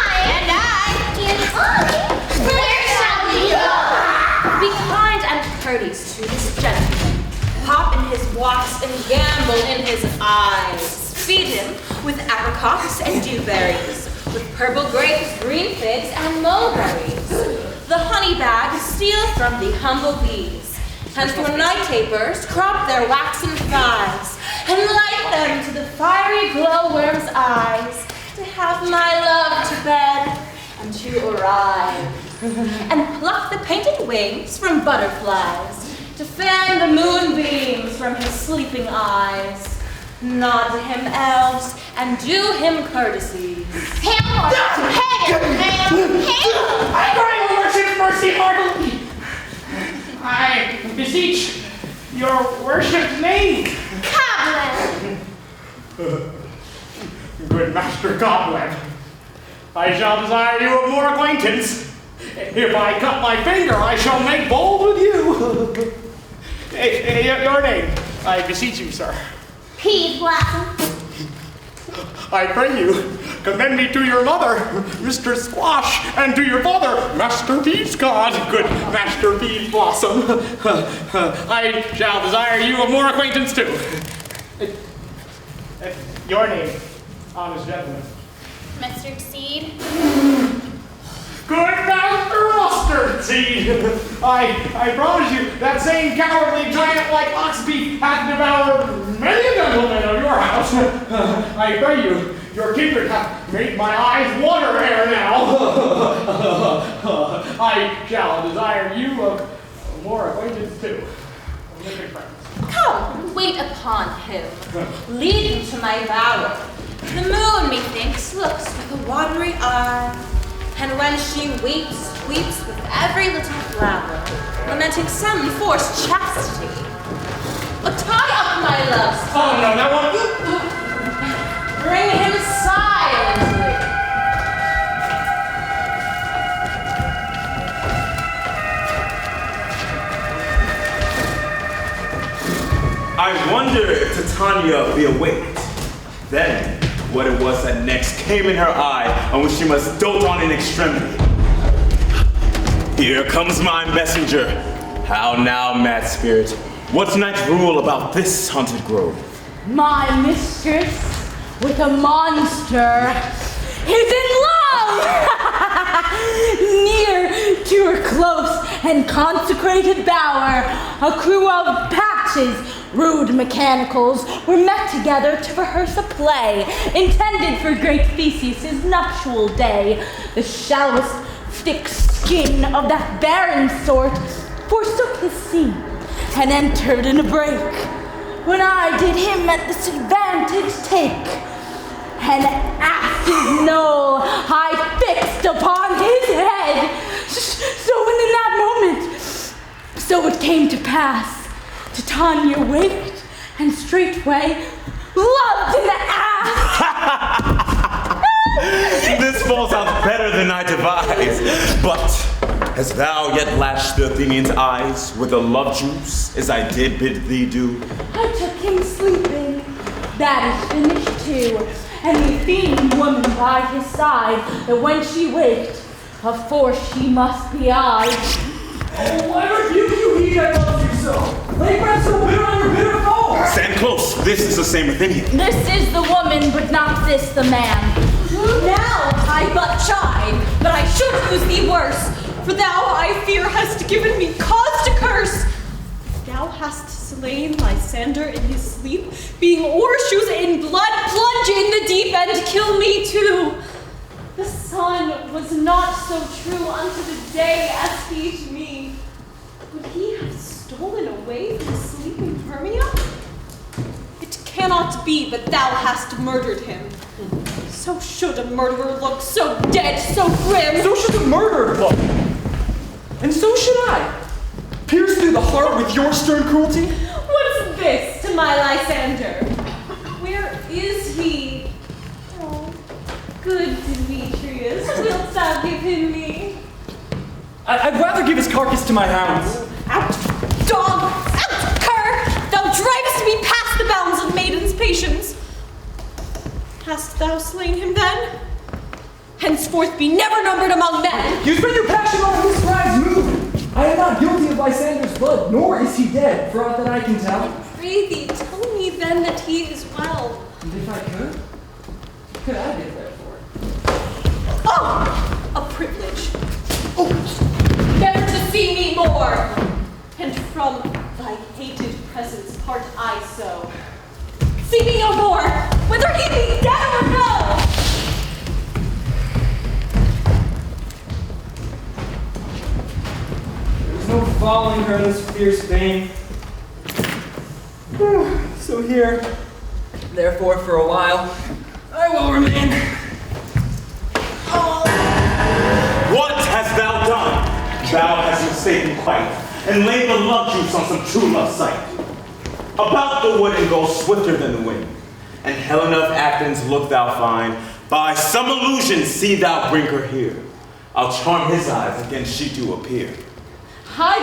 Where shall we go?
Be kind and courteous to this gentleman. Hop in his walks and gambol in his eyes. Feed him with apricots and dewberries, with purple grapes, green figs, and mulberries. The honey bag steal from the humble bees, and through night tapers crop their waxen thighs, and light them to the fiery glowworm's eyes, to have my love to bed and to arrive, and pluck the painted wings from butterflies, to fan the moonbeams from his sleeping eyes. Nod to him, elves, and do him courtesies.
Hail,
I cry, your worship, mercy heartily. I beseech your worship's name.
Cobweb.
Good Master Cobweb, I shall desire you of more acquaintance. If I cut my finger, I shall make bold with you. Your name, I beseech you, sir.
Peas blossom.
I pray you, commend me to your mother, Mr. Squash, and to your father, Master Peas God, good Master Peas Blossom. I shall desire you of more acquaintance too. Your name, honest gentleman.
Mustard seed.
Good Master Mustard Seed! I promise you, that same cowardly giant like ox beef hath devoured many a gentleman of your house. I pray you, your kindred hath made my eyes water ere now. I shall desire you of more acquaintance too.
Come, wait upon him. Lead him to my bower. The moon, methinks, looks with a watery eye. And when she weeps, weeps with every little flower, lamenting some forced chastity. But tie up my love's
Oh no, that one.
Bring him silently.
I wonder if Titania be awake. Then, what it was that next came in her eye, on which she must dote on in extremity. Here comes my messenger. How now, mad spirit? What's night's rule about this haunted grove?
My mistress with a monster is in love! Near to her close and consecrated bower, a crew of patches rude mechanicals were met together to rehearse a play intended for great Theseus' nuptial day. The shallowest thick skin of that barren sort forsook his seat and entered in a break, when I did him at this advantage take, and asses knoll I fixed upon his head. So when in that moment, so it came to pass, Titania waked and straightway loved an ass.
This falls out better than I devised. But hast thou yet lashed the Athenian's eyes with a love juice, as I did bid thee do?
I took him sleeping, that is finished too, and the Athenian woman by his side, that when she waked, of force she must be I.
Oh, I rebuke you, he that loves you so. Lay breath so bitter on your bitter foe.
Stand close, this is the same Athenian.
This is the woman, but not this the man.
Now I but chide, but I should use thee worse, for thou, I fear, hast given me cause to curse. Thou hast slain Lysander in his sleep, being o'ershoes in blood, plunge in the deep and kill me too. The sun was not so true unto the day as he to me. Would he have stolen away from sleeping Hermia? It cannot be but thou hast murdered him. So should a murderer look, so dead, so grim.
So should the murderer look. And so should I. Pierce through the heart with your stern cruelty?
What's this to my Lysander? Where is he? Oh, good Demetrius, wilt thou give him me?
I'd rather give his carcass to my hounds.
Out, dog! Out, cur! Thou drivest me past the bounds of maiden's patience. Hast thou slain him then? Henceforth be never numbered among men.
You spend your passion on this scribe's mood. I am not guilty of Lysander's blood, nor is he dead, for aught that I can tell.
Pray thee, tell me then that he is well.
And if I could I give therefore?
Oh, a privilege. Oh, never to see me more. And from thy hated presence part I so. See me no more, whether he be dead or no.
There's no following her in this fierce vein. So here, therefore, for a while, I will remain.
What hast thou done? Thou hast mistaken quite, and laid the love juice on some true love sight. About the wood and go swifter than the wind, and Helen of Athens look thou find. By some illusion see thou bring her here. I'll charm his eyes against she do appear.
I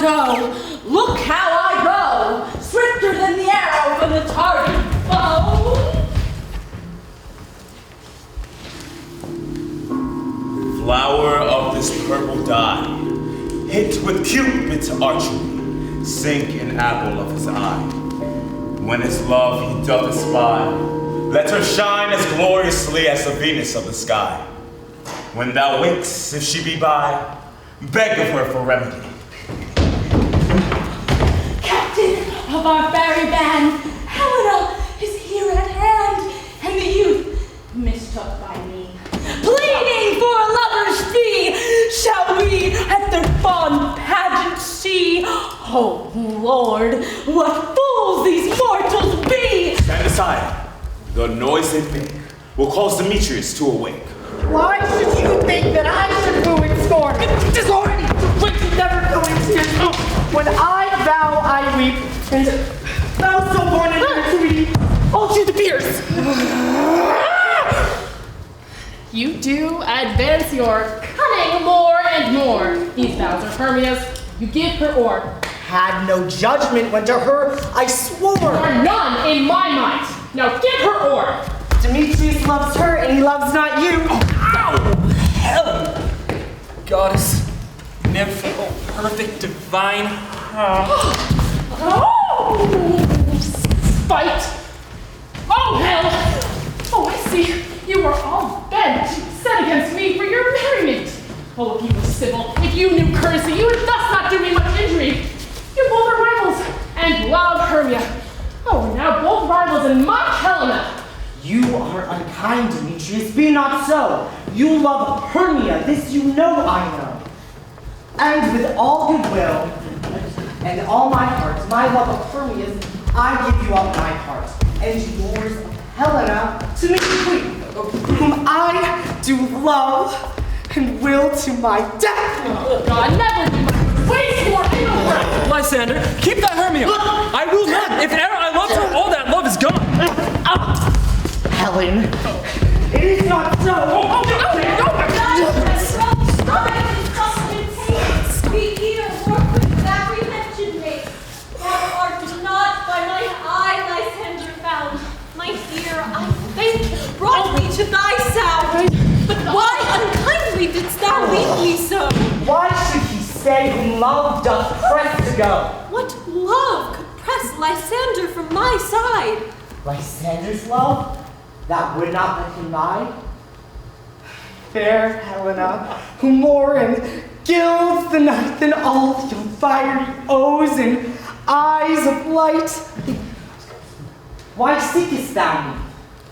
go, look how I go, swifter than the arrow from the target bow.
Flower of this purple dye, hit with Cupid's archery, sink an apple of his eye. When his love he doth espy, let her shine as gloriously as the Venus of the sky. When thou wakes, if she be by, beg of her for remedy.
Captain of our fairy band, Helena is here at hand, and the youth, mistook by me, pleading for a lover's fee, shall we at their fond pageant see. Oh, Lord, what fools these mortals be!
Stand aside. The noise they make will cause Demetrius to awake.
Why should you think that I should boo and scorn? It is already too late to never go into your tomb. When I vow I weep, and thou so born in nativity, all to the pierce.
You do advance your cunning more and more. These vows are Hermia's. You give her or.
Had no judgment when to her I swore.
There are none in my mind. Now give her or.
Demetrius loves her and he loves not you.
Oh, hell! Goddess, nymph, oh, perfect, divine.
Oh, spite. Oh, hell. Oh, I see. You are all bent, set against me for your merriment. Oh, if you were civil, if you knew courtesy, you would thus not do me much injury. You both are rivals, and love marvels in mock Helena.
You are unkind, Demetrius. Be not so. You love Hermia. This you know I know. And with all goodwill and all my heart, my love of Hermia's, I give you up my heart, and yours of Helena to me, whom I do love and will to my death.
Oh, God, never do my waste more in the world.
Lysander, keep that Hermia. I will not. If ever I loved her, all that love is gone.
Helen, it is not so.
No.
Speak here, work with apprehension make. Thou art not by my eye Lysander found. My ear, I think, brought me to thy sound. But why unkindly didst thou leave me so?
Why should he say whom love doth press to go?
What love could press Lysander from my side?
Lysander's love? That would not let him lie? Fair Helena, who more and gilds the night than all your fiery O's and eyes of light. Why seekest thou me?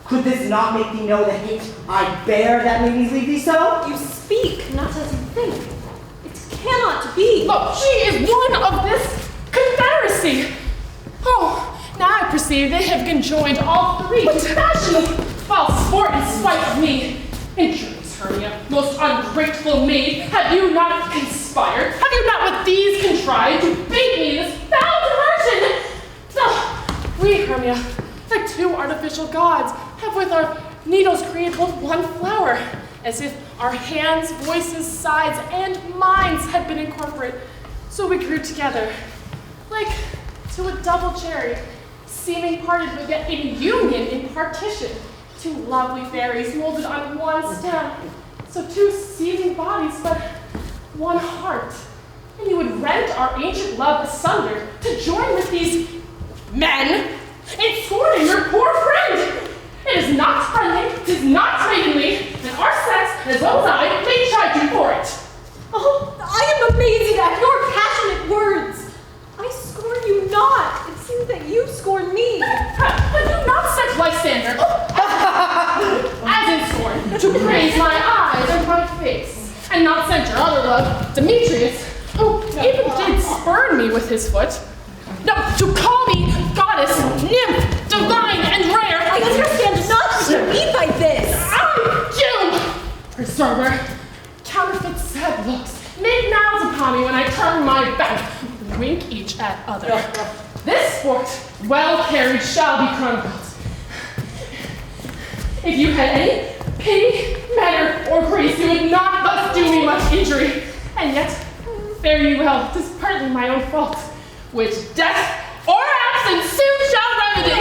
Could this not make thee know the hate I bear that made me leave thee so?
You speak not as you think. It cannot be.
Look, she is one of this confederacy. Oh, now I perceive they have conjoined all three to passionate foul sport in spite of me. Intrigues, Hermia, most ungrateful maid, have you not conspired? Have you not with these contrived to bait me in this foul diversion? No, we, Hermia, like two artificial gods, have with our needles created both one flower, as if our hands, voices, sides, and minds had been incorporate. So we grew together, like to a double cherry, seeming parted but yet in union in partition. Two lovely fairies molded on one stem, so two seething bodies but one heart. And you would rend our ancient love asunder to join with these men in scorning your poor friend. It is not friendly, it is not maidenly, and our sex, as well as I, may chide you for it.
Oh, I am amazed at your passionate words. I scorn you not. It seems that you scorn me.
Have you not sent Lysander, as in scorn, to praise my eyes and my face, and not sent your other love, Demetrius, who even did spurn me with his foot? No, to call me goddess, nymph, divine, and rare.
I understand not what you mean by this.
You, preserver, counterfeit sad looks, make mouths upon me when I turn my back, wink each at other. This sport, well carried, shall be chronicled. If you had any pity, manner, or grace, you would not thus do me much injury. And yet, fare you well, 'tis partly my own fault, which death or absence soon shall remedy.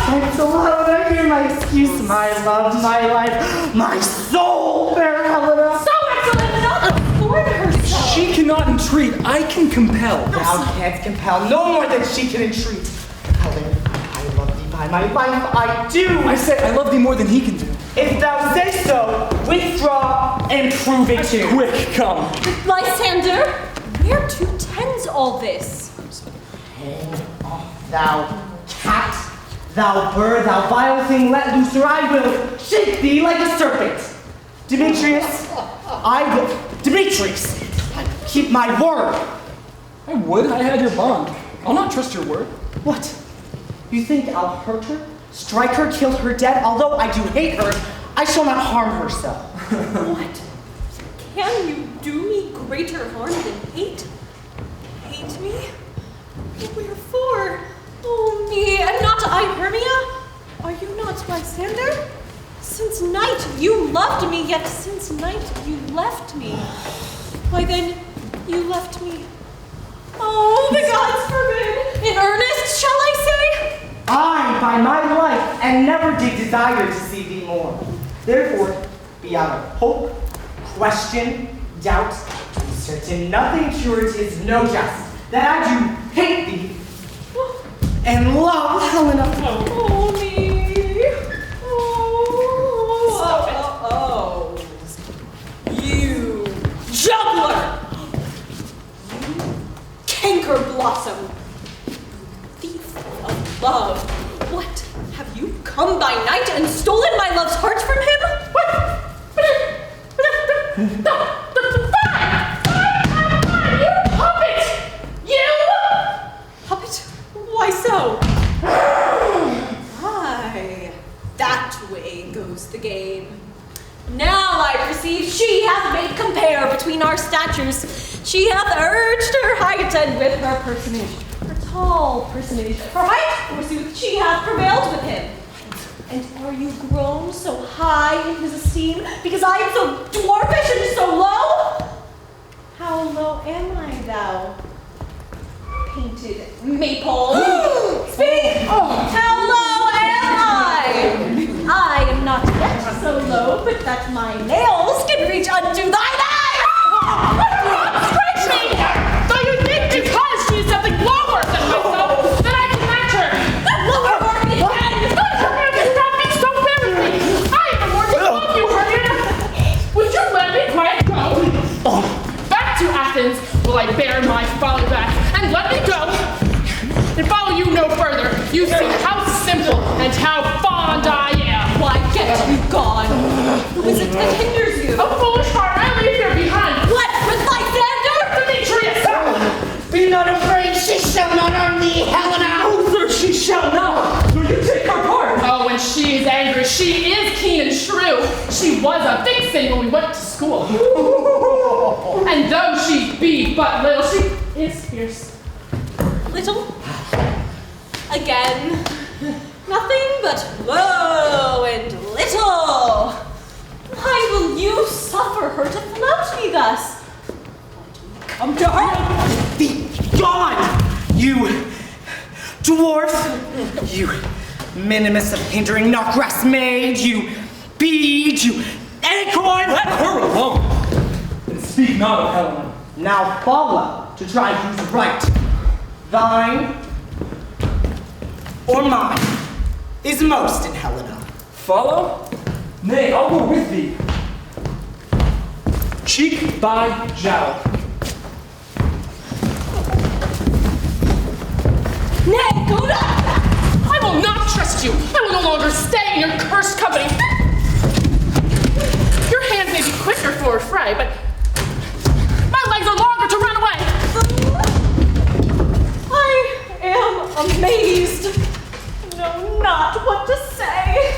Thanks alone, I hear my excuse, my love, my life, my soul, fair Helena.
So excellent, not afford herself.
She cannot entreat, I can compel.
Thou canst compel no more than she can entreat. Helen, I love thee by my life, I do.
I say I love thee more than he can do.
If thou say so, withdraw and prove it too.
Quick, come.
Lysander, where to tends all this?
Hang off, thou cat, thou bird, thou vile thing, let loose, or I will shake thee like a serpent. Demetrius, Demetrius, keep my word.
I would, I had your bond. I'll not trust your word.
What? You think I'll hurt her? Strike her, kill her dead? Although I do hate her, I shall not harm her so.
What? Can you do me greater harm than hate? Hate me? Wherefore? Oh me, and not I, Hermia? Are you not Lysander? Since night you loved me, yet since night you left me. Why then, you left me. Oh, the gods forbid! In earnest, shall I say?
I, by my life, and never did desire to see thee more. Therefore, be out of hope, question, doubt, certain nothing cure it is no jest, that I do hate thee, and love Helena.
Oh, me. Oh. You juggler! You canker blossom! Thief of love! What Have you come by night and stolen my love's heart from him?
What? You puppet! You!
Puppet? Why so? Aye, that way goes the game. Now I perceive she hath made compare between our statures. She hath urged her height, and with her personage, her tall personage, her height, forsooth, she hath prevailed with him. And are you grown so high in his esteem, because I am so dwarfish and so low? How low am I, thou painted maple? Speak! How low am I? I am not yet so low, but that my nails can reach unto thine eyes!
Scratch me! Though you think because she's something lower than myself, that I can match her!
Lower her again!
Stop being so very! I am the one to love you, Hermia! Would you let me quite go? Back to Athens will I bear my folly back, and let me go! And follow you no further. You see how simple and how fond I am.
Why, get you gone! Who is it that hinders you?
A foolish heart I leave here behind.
What, with Lysander?
Demetrius!
Be not afraid, she shall not harm thee, Helena!
Oh, sir, she shall not. So you take her part.
Oh, when she is angry, she is keen and shrew. She was a vixen when we went to school. And though she be but little, she is fierce.
Little? Again. Nothing but low and little. Why will you suffer her to flout me thus? Come to her.
Be gone, you dwarf! You minimus of hindering knotgrass maid! You bead! You acorn!
Let her alone. And speak not of Helena.
Now follow to try who's right. Thine or mine is most in Helena.
Follow? Nay, I'll go with thee. Cheek by jowl.
Nay, go not!
I will not trust you. I will no longer stay in your cursed company. Your hands may be quicker for a fray, but my legs are longer to run away.
I am amazed. Know not what to say.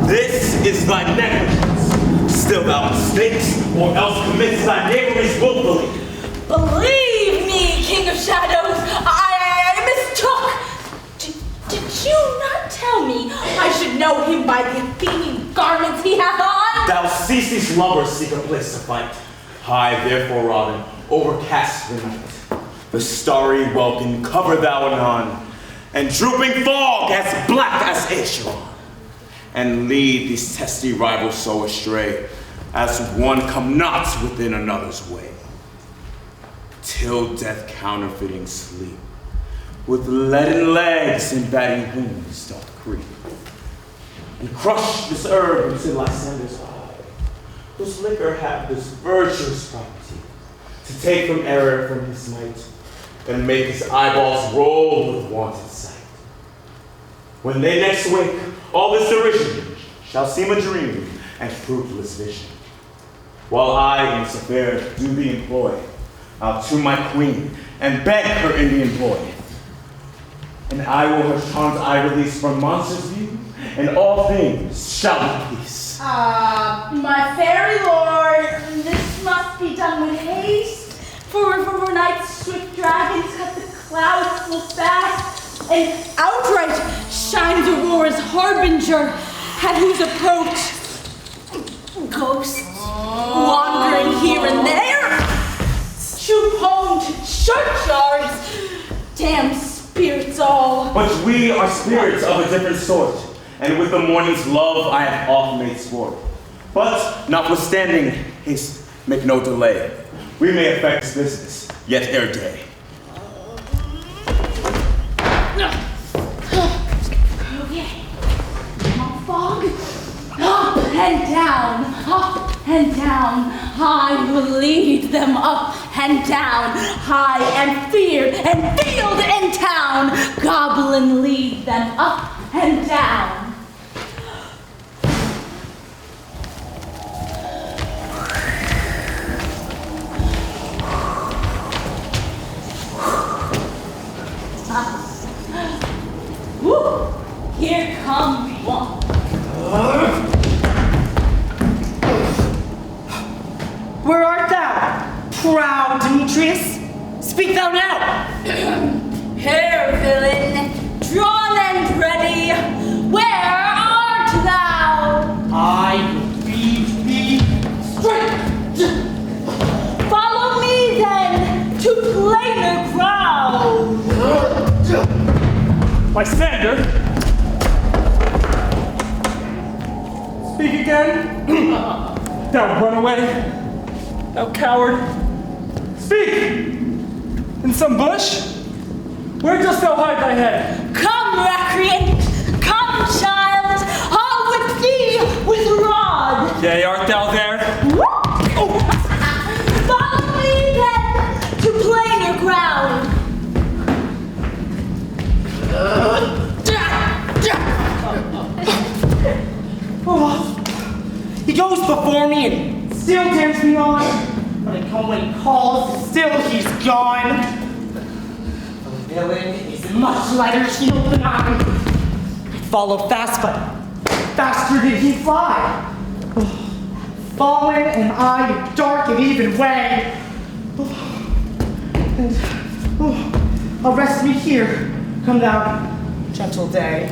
This is thy negligence. Still thou mistakes, or else commits thy knaveries willfully.
Believe me, King of Shadows, I mistook. Did you not tell me I should know him by the Athenian garments he hath on?
Thou ceasest lovers seek a place to fight. High, therefore, Robin, overcast the night. The starry welkin cover thou anon, and drooping fog as black as Acheron. And lead these testy rivals so astray, as one come not within another's way. Till death counterfeiting sleep, with leaden legs and batting wings doth creep, and crush this herb into Lysander's eye, whose liquor hath this virtuous property, to take from error from his might, and make his eyeballs roll with wanted sight. When they next wake, all this derision shall seem a dream and fruitless vision. While I in this affair do thee employ, I'll to my queen and beg her Indian boy. And I will her charms I release from monsters' view, and all things shall be peace.
My fairy lord, this must be done with haste, for night's swift dragons cut the clouds full fast, and outright shines Aurora's harbinger, at whose approach ghosts wandering here and there, troop home to churchyards, damn spirits all.
But we are spirits of a different sort, and with the morning's love I have oft made sport. But notwithstanding haste, make no delay. We may effect this business, yet ere day.
Okay. More fog. Up and down, up and down. I will lead them up and down. High and feared and field in town. crown, goblin lead them up and down. Woo! Here comes one.
Where art thou, proud Demetrius? Speak thou now.
Here, villain, drawn and ready, where art thou?
I will lead thee straight.
Follow me then to plainer ground.
Lysander? Speak again? Thou runaway? Thou coward? Speak! In some bush? Where dost thou hide thy head?
Come, recreant, come, child, I'll whip thee with rod.
Yea, art thou there?
Oh. Follow me then to plainer ground.
He goes before me and still turns me on. When I come when he calls, still he's gone. The villain is a much lighter shield than I. I follow fast, but faster did he fly. Fallen and I a dark and even way. And I'll rest me here. Come thou, gentle day.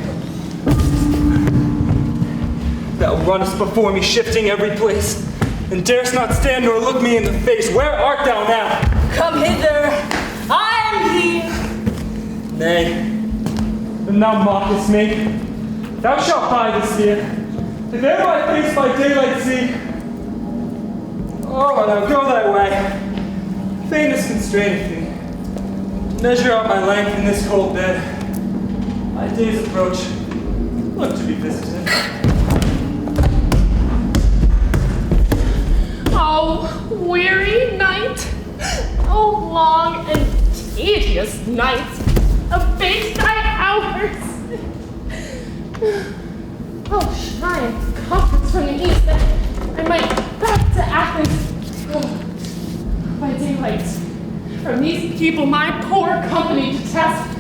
Thou runnest before me, shifting every place, and darest not stand nor look me in the face. Where art thou now?
Come hither, I am here.
Nay, then thou mockest me. Thou shalt buy this here, and ere my face by daylight see. Oh, now go thy way. Faintness constraineth thee. Measure out my length in this cold bed. My days approach. Look to be visited.
Oh, weary night. Oh, long and tedious night of big night hours. Oh, shine comforts from the east that I might back to Athens. Oh, by daylight. From these people my poor company detest.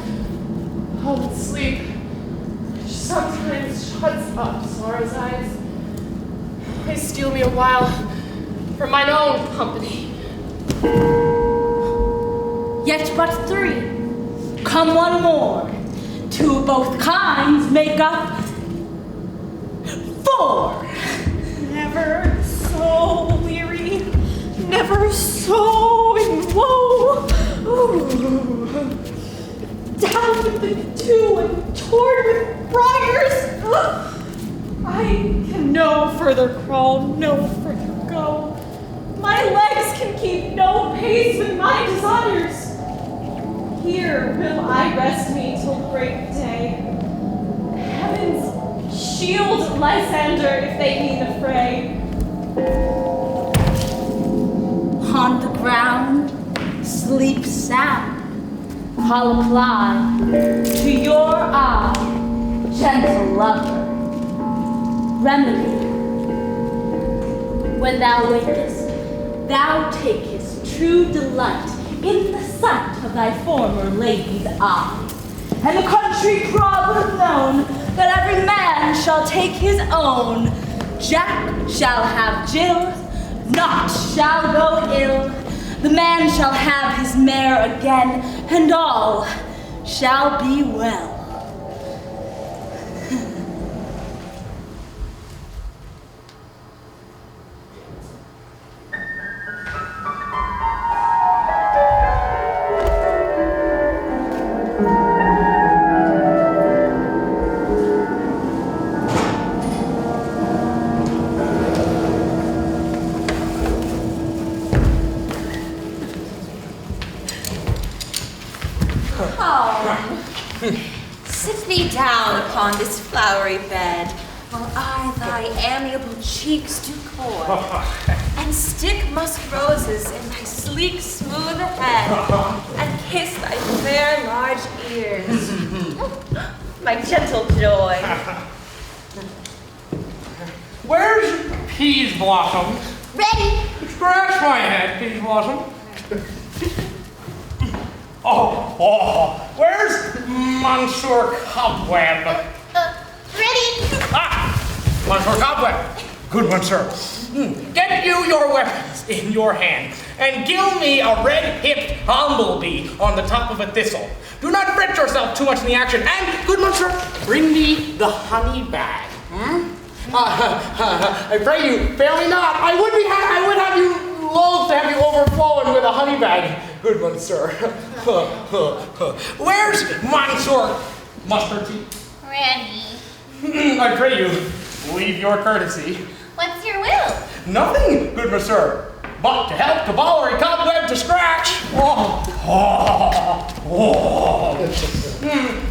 Oh, but sleep, which sometimes shuts up sorrow's eyes, they steal me a while from mine own company.
Yet but three. Come one more. Two of both kinds make up 4.
Never so weary, never so in woe. Ooh. Down with the dew and torn with briars. I can no further crawl, no further go. My legs can keep no pace with my desires. Here will I rest me till break of day. Heavens shield Lysander if they be the fray.
On the ground, sleep sound. I'll apply to your eye, gentle lover, remedy. When thou wakest, thou takest true delight in the sight of thy former lady's eye, and the country proverb known that every man shall take his own. Jack shall have Jill, naught shall go ill. The man shall have his mare again, and all shall be well.
Sit thee down upon this flowery bed, while I thy amiable cheeks do coy, and stick musk roses in thy sleek, smooth head, and kiss thy fair, large
large ears. My gentle joy.
Where's Peas Blossom?
Ready?
Scratch my head, Peas Blossom. Where's Monsieur Cobweb?
Ready?
Monsieur Cobweb. Good one, sir. Get you your weapons in your hand, and gild me a red-hipped humblebee on the top of a thistle. Do not fret yourself too much in the action, and, good one, sir, bring me the honey bag. I pray you, fail me not. I would have you loath to have you overflowing with a honey bag. Good one, sir. Where's Monsieur Mustard Tea?
Ready.
I pray you, leave your courtesy.
What's your will?
Nothing, good monsieur, but to help cavalry cobweb to scratch.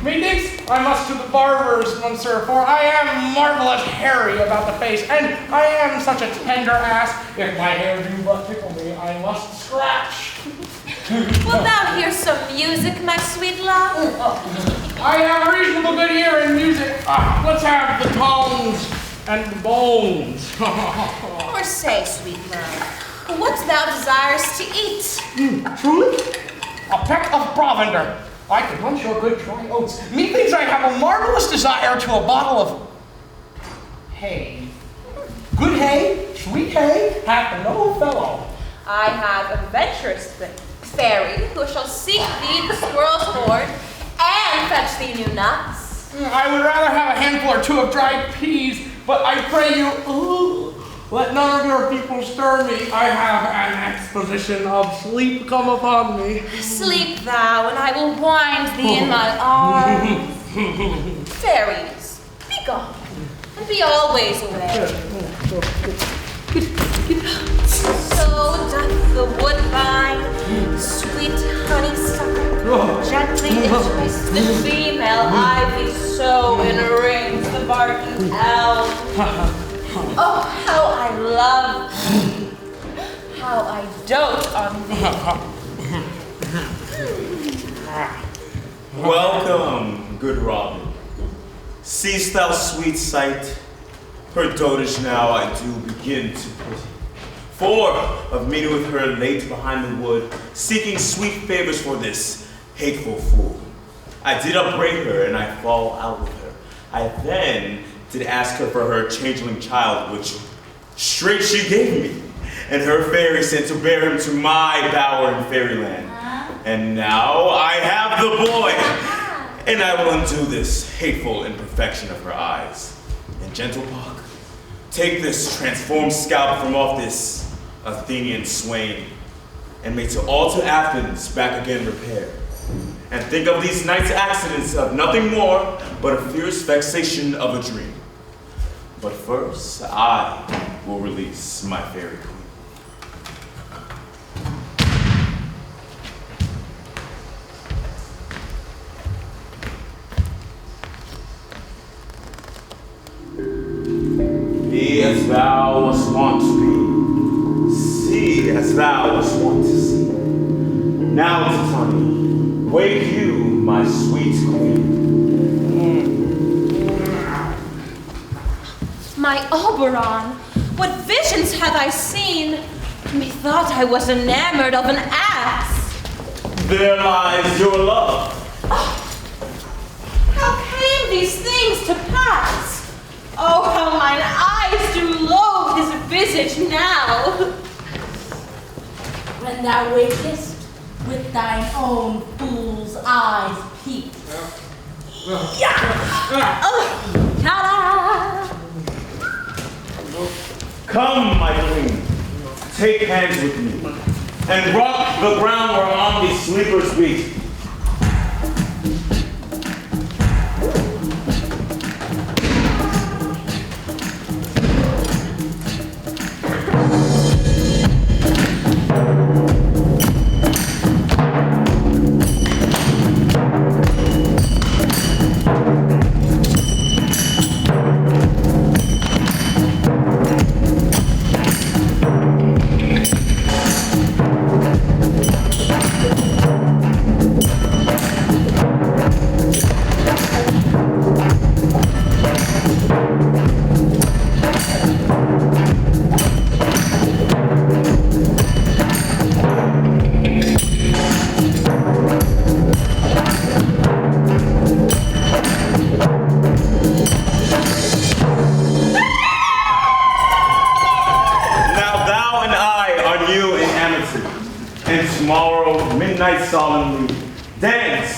Methinks I must to the barber's, monsieur, for I am marvelous hairy about the face, and I am such a tender ass. If my hair do but tickle me, I must scratch.
Wilt thou hear some music, my sweet love?
I have a reasonable good ear in music. Let's have the tones and the bones.
Or say, sweet love, what thou desirest to eat?
Truly? A peck of provender. I could once your good dry oats. Methinks I have a marvelous desire to a bottle of hay. Good hay, sweet hay, hath no fellow.
I have a adventurous fairy who shall seek thee the squirrel's hoard and fetch thee new nuts.
I would rather have a handful or two of dried peas, but I pray you, let none of your people stir me. I have an exposition of sleep come upon me.
Sleep thou, and I will wind thee in my arms. Fairies, be gone, and be always away. So doth the woodbine, sweet honeysuckle, gently entwist the female ivy, so enrings the barking elm. Oh, how I love thee, how I dote on thee.
Welcome, good Robin. Seest thou sweet sight? Her dotage now I do begin to pity. For of meeting with her late behind the wood, seeking sweet favors for this hateful fool. I did upbraid her, and I fall out with her. I then did ask her for her changeling child, which straight she gave me, and her fairy sent to bear him to my bower in fairyland. And now I have the boy, and I will undo this hateful imperfection of her eyes. And gentle Puck, take this transformed scalp from off this Athenian swain, and may to all to Athens back again repair. And think of these night's accidents of nothing more but a fierce vexation of a dream. But first, I will release my fairy queen. Be as thou wast wont to be, see as thou wast wont to see. Now, Titania, wake you, my sweet queen.
My Oberon, what visions have I seen? Methought I was enamored of an ass.
There lies your love.
Oh, how came these things to pass? Oh, how mine eyes do loathe his visage now.
When thou wakest, with thine own fool's eyes peep. Ta-da!
Come, my queen, take hands with me, and rock the ground whereon these sleepers beat.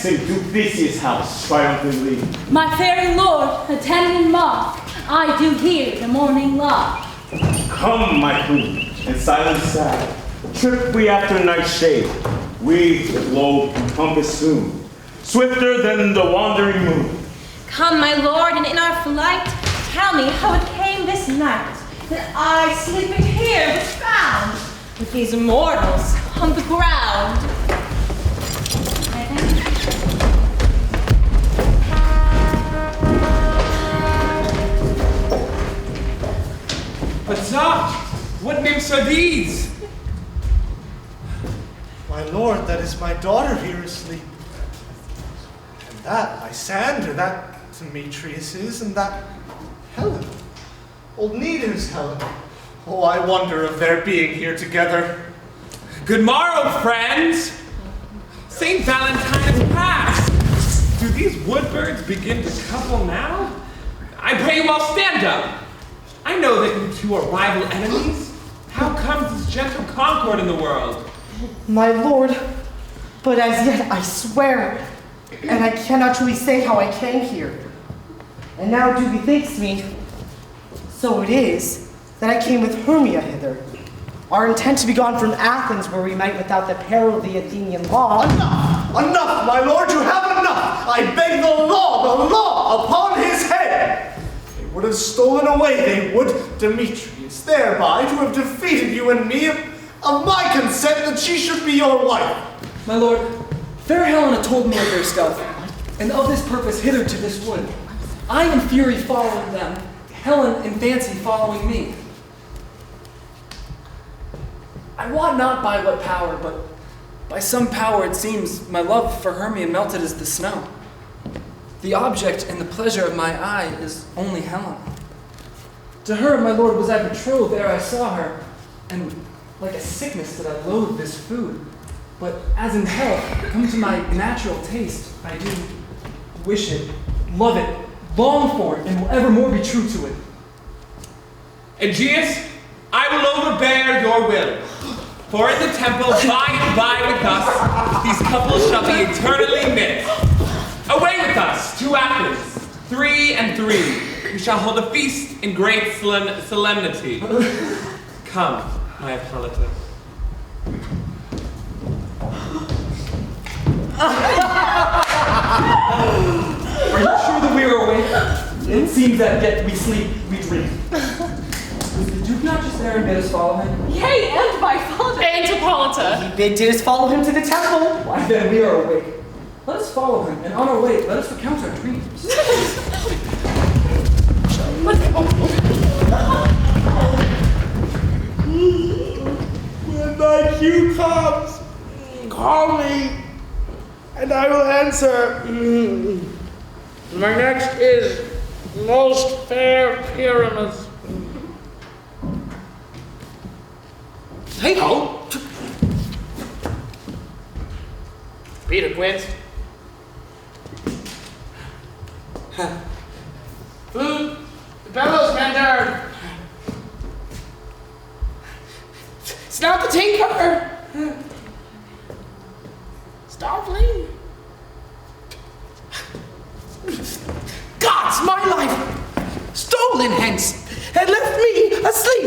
St. Duplicius' house triumphantly.
My fairy lord, attending mark, I do hear the morning lark.
Come, my queen, and silence sad. Trip we after night's shade. We the globe encompass soon, swifter than the wandering moon.
Come, my lord, and in our flight, tell me how it came this night that I, sleeping here, was found with these mortals on the ground.
But sir, what nymphs are these?
My lord, that is my daughter here asleep. And that Lysander, that Demetrius is, and that Helen. Old Neda's Helen. Oh, I wonder of their being here together.
Good morrow, friends. St. Valentine is past. Do these woodbirds begin to couple now? I pray you all stand up. I know that you two are rival enemies. How comes this gentle concord in the world?
My lord, but as yet I swear, and I cannot truly say how I came here. And now do bethinks me, so it is, that I came with Hermia hither. Our intent to be gone from Athens, where we might without the peril of the Athenian law.
Enough! Enough, my lord, you have enough! I beg the law upon his head! They would have stolen away, they would, Demetrius, thereby to have defeated you and me of my consent that she should be your wife.
My lord, fair Helena told me of their stealth, and of this purpose hither to this wood. I in fury following them, Helen in fancy following me. I wot not by what power, but by some power it seems my love for Hermia melted as the snow. The object and the pleasure of my eye is only Helen. To her, my lord, was I betrothed ere I saw her, and like a sickness that I loathe this food. But as in health, come to my natural taste, I do wish it, love it, long for it, and will evermore be true to it.
Aegeus, I will overbear your will. For in the temple, by and by with us, these couples shall be eternally knit. Away with us to Athens, 3 and 3. We shall hold a feast in great solemnity. Come, my Hippolyta.
Are you sure that we are awake? It seems that yet we sleep, we dream. Was the Duke not just there and bid us follow him?
Yea, and my father.
And Hippolyta.
He did us follow him to the temple.
Why then we are awake. Let us follow him, and on our way, let us recount our dreams.
When thy cue comes, call me, and I will answer. My next is most fair Pyramus. Hey ho! Peter Quince. Food, the bellows mender. It's not the tinker. Starveling. God's my life! Stolen hence, and left me asleep.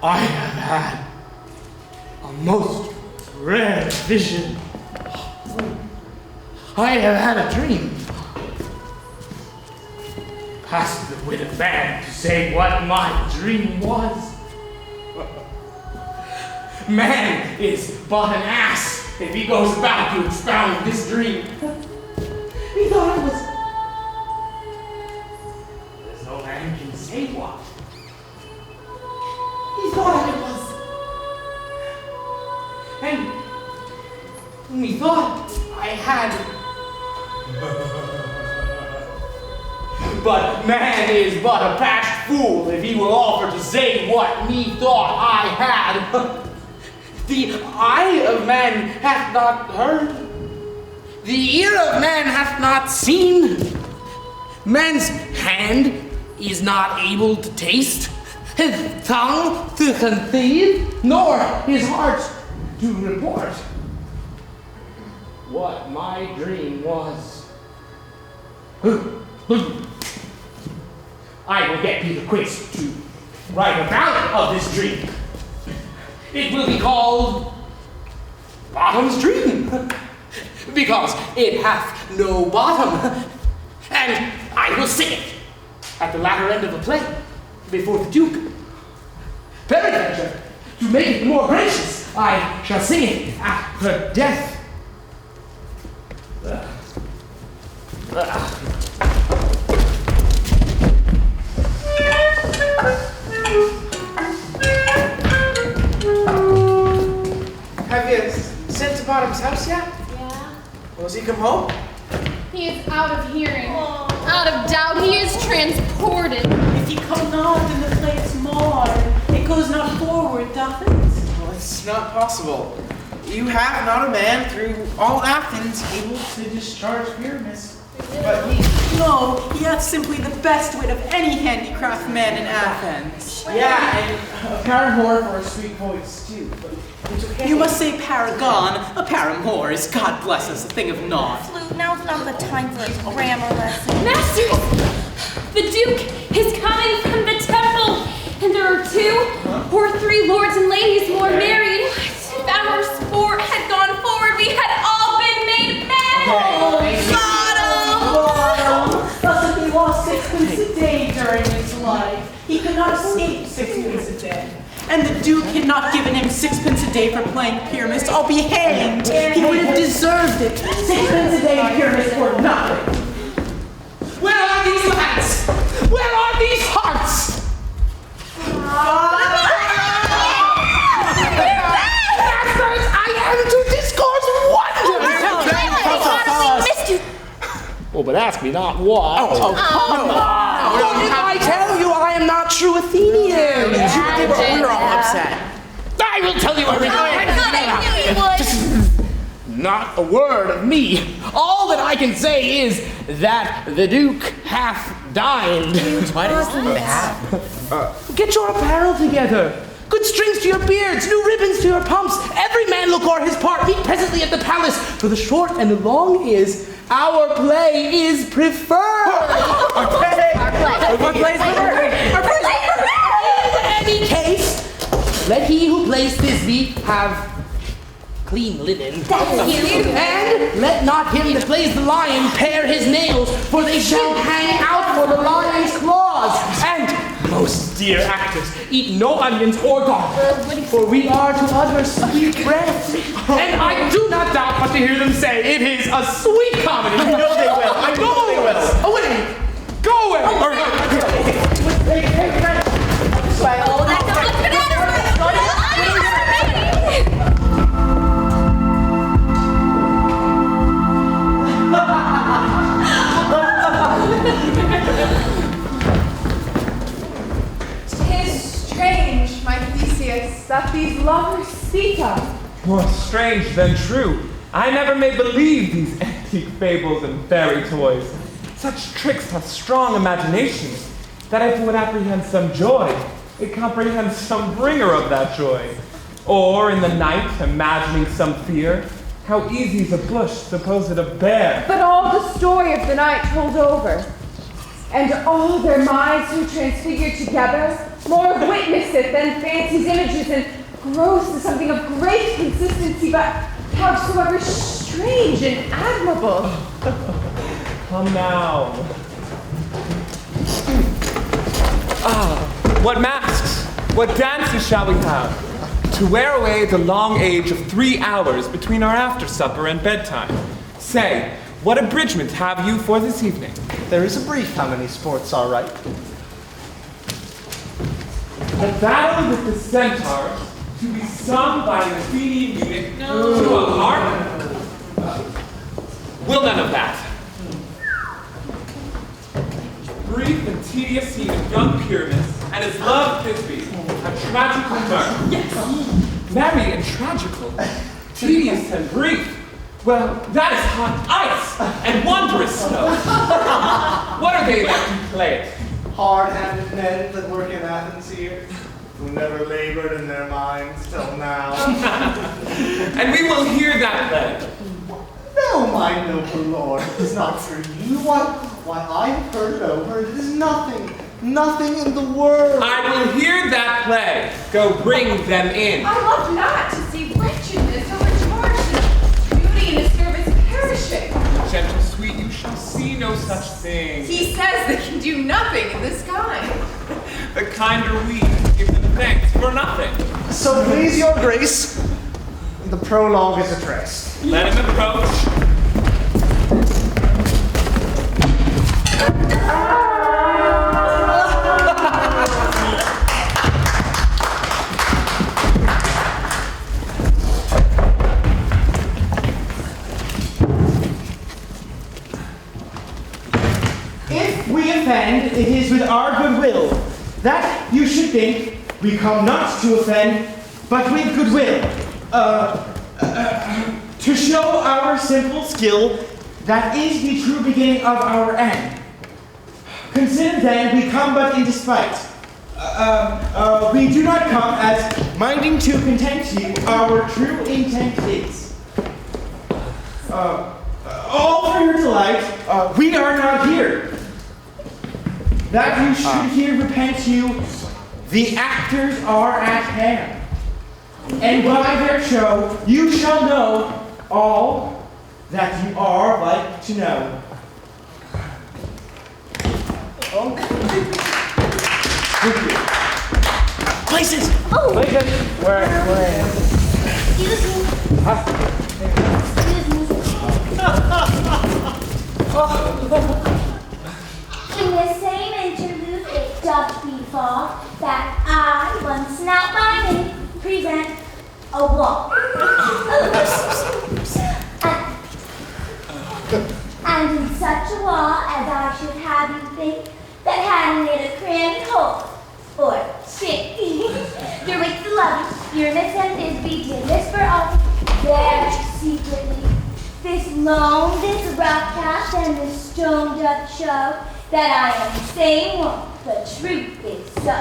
I have had a most rare vision. I have had a dream. Past the wit of man to say what my dream was. Man is but an ass if he goes about to expound this dream. He thought I was. There's no man can say what. He thought I was. And he thought I had. But man is but a patched fool if he will offer to say what me thought I had. The eye of man hath not heard, the ear of man hath not seen, man's hand is not able to taste,
his tongue to conceive, nor his heart to report what my dream was. I will get Peter Quist to write a ballad of this dream. It will be called Bottom's Dream, because it hath no bottom. And I will sing it at the latter end of the play, before the Duke. Peradventure, to make it more gracious, I shall sing it at her death.
Have you sent to Bottom's house yet?
Yeah.
Will he come home?
He is out of hearing. Out of doubt, he is transported.
If he come not, then the play is marred. It goes not forward, doth it?
Well, it's not possible. You have not a man through all Athens able to discharge Pyramus. But he...
No, he hath simply the best wit of any handicraft man in Athens.
Yeah, and a paramour for a sweet voice, too. But it's okay.
You must say paragon. A paramour is, God bless us, a thing of naught.
Flute, now's not the time for a grammar lesson.
Masters! The Duke is coming from the temple, and there are 2 or 3 lords and ladies more married. If our sport had gone forward, we had all been made mad.
Bottom! Thus if he lost 6pence a day during his life, he could not escape 6pence a day. And the Duke had not given him 6pence a day for playing Pyramus. I'll be hanged. He would have deserved it. 6pence a day in Pyramus for nothing.
Where are these lads? Where are these hearts? Masters, I am to discourse wonders!
Missed you.
Oh, but ask me not what.
Come on!
What did I tell you? I am not true Athenian.
We're all upset.
I will tell you everything. Not a word of me. All that I can say is that the Duke hath dined.
What is that?
Get your apparel together. Good strings to your beards, new ribbons to your pumps. Every man look o'er his part. Meet presently at the palace. For the short and the long is, our play is preferred.
Our play is preferred.
In any case, let he who plays Thisbe have clean linen.
That's you.
And let not him that plays the lion pare his nails, for they shall hang out for the lion's claws. And, most dear actors, eat no onions or garlic, for we are to utter sweet bread. And I do not doubt but to hear them say it is a sweet comedy.
I know they will. I know they will.
Away! Go away!
Oh, that don't look bananas. Go
Strange, my Theseus, that these lovers speak of.
More strange than true. I never may believe these antique fables and fairy toys. Such tricks have strong imaginations, that if it would apprehend some joy, it comprehends some bringer of that joy. Or in the night, imagining some fear, how easy is a bush, suppose it a bear.
But all the story of the night told over, and all their minds so transfigured together, more witnesseth than fancy's images, and grows to something of great consistency, but howsoever strange and admirable.
Come now. What masks, what dances shall we have? To wear away the long age of 3 hours between our after supper and bedtime. Say, what abridgment have you for this evening?
There is a brief how many sports are right.
The battle with the centaurs, to be sung by an Athenian eunuch to a harp? Will none of that. Brief and tedious scene of young Pyramus and his love Thisbe, a tragical mirth. Yes, merry and tragical, tedious and brief. Well, that is hot ice and wondrous snow. What are they that do play it?
hard-handed men that work in Athens here, who never labored in their minds till now.
And we will hear that play.
No, my noble lord, it is not for you. Why, I have heard it over. It is nothing in the world.
I will hear that play. Go bring them in.
I love not to see wretchedness overcharged and beauty in the service perishing.
Gentle sweet, you shall see no such thing.
He says they can do nothing in this kind.
The kinder we give them thanks for nothing.
So please your grace, the prologue is addressed.
Let him approach.
If we offend, it is with our goodwill. That you should think we come not to offend, but with goodwill. To show our simple skill, that is the true beginning of our end. Consider then, we come but in despite. We do not come as minding to content you, our true intent is. All for your delight, we are not here. That you should here repent you, the actors are at hand. And by their show, you shall know all that you are like to know. Places!
Oh!
Places! Where?
Excuse me. In the same interlude, it doth befall that I, once not by name, present a wall. And in such a wall as I should have you think that having it a cramped hole, or shit, through which the loving, Uranus and Thisbe did whisper all very secretly. This loam, this rough cast, and this stone doth show that I am the same one, the truth is so.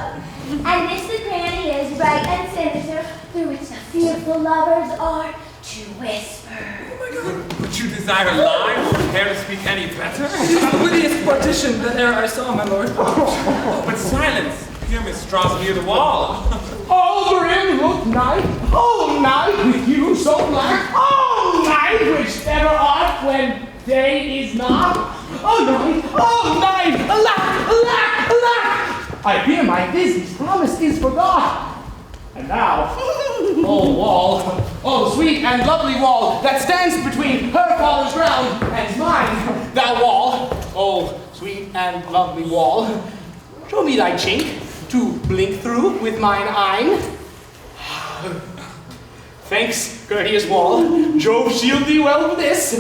And this the cranny is bright and sinister, through which the fearful lovers are to whisper.
Would you desire lie or prepare to speak any better?
The wittiest partition that e'er I saw, my lord.
But silence! Pyramus draws near the wall.
Over in look night, all night with you so black, all night which never art when day is not. All night, alack, alack, alack! I fear my Thisbe's promise is forgot. And thou, oh wall, oh sweet and lovely wall that stands between her father's ground and mine, thou wall, oh sweet and lovely wall, show me thy chink to blink through with mine eyne. Thanks, courteous wall, Jove shield thee well for this.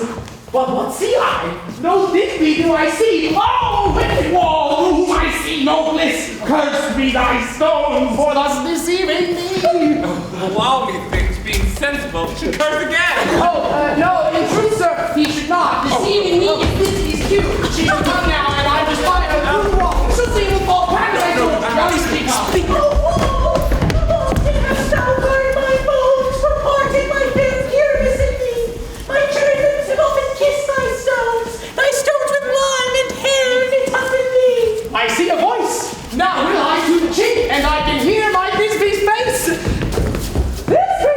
But what see I? No Thisbe do I see. Oh, wicked wall, whom I see no bliss. Cursed be thy stone for thus deceiving me.
Allow me things, being sensible, should curse again.
Oh, no, in truth, sir, he should not. Deceiving me is Thisbe's cue. She will come now, and I despise her through the wall. She'll see the fall back right to her. Now speak up.
Speak.
I see a voice. Now will I to the cheek, and I can hear my Thisbe's face. Thisbe!